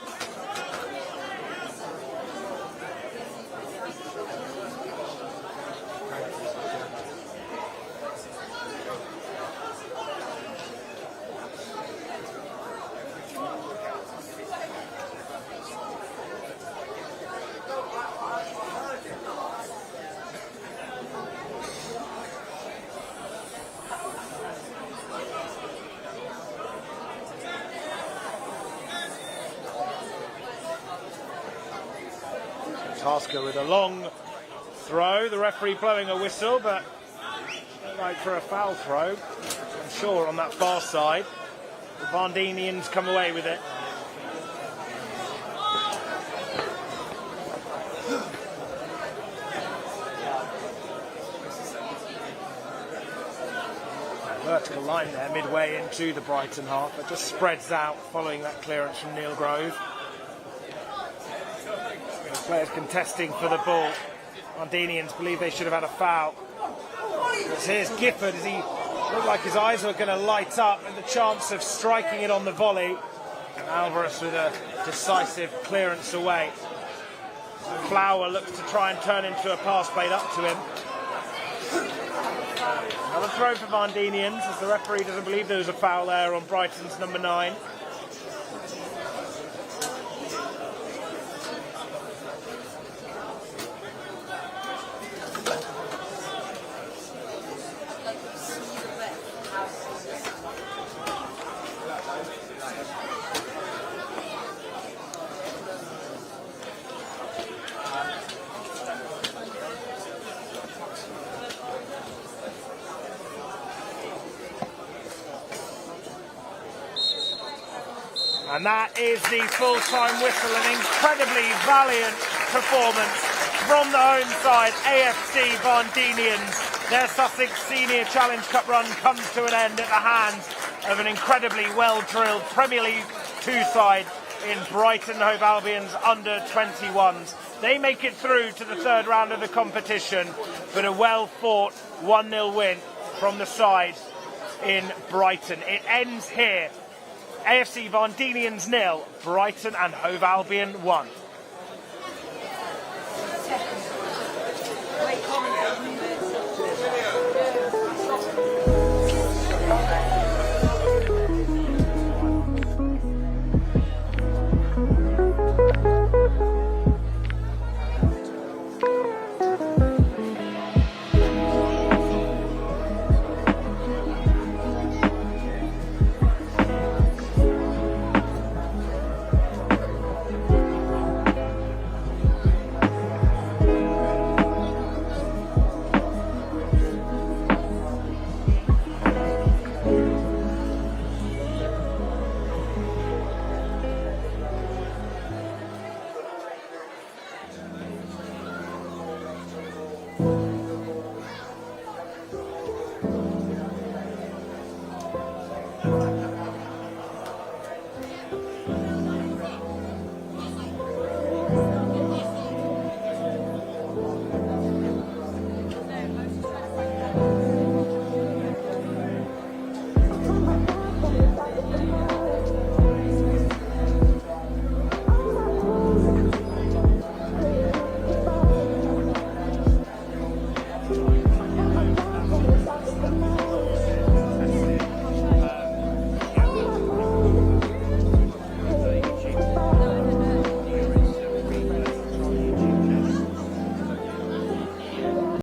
Tasker with a long throw, the referee blowing a whistle, but like for a foul throw, I'm sure, on that far side. The Varndeanians come away with it. Vertical line there midway into the Brighton half, but just spreads out following that clearance from Neil Grove. Players contesting for the ball. Varndeanians believe they should have had a foul. But here's Gifford as he looked like his eyes were going to light up and the chance of striking it on the volley. And Alvarez with a decisive clearance away. Flower looks to try and turn into a pass played up to him. Another throw for Varndeanians as the referee doesn't believe there was a foul there on Brighton's number 9. And that is the full-time whistle, an incredibly valiant performance from the home side, AFC Varndeanians. Their Sussex Senior Challenge Cup run comes to an end at the hands of an incredibly well-drilled Premier League 2 side in Brighton Hove Albion's under-21s. They make it through to the third round of the competition, but a well-fought 1-0 win from the side in Brighton. It ends here. AFC Varndeanians 0, Brighton and Hove Albion 1.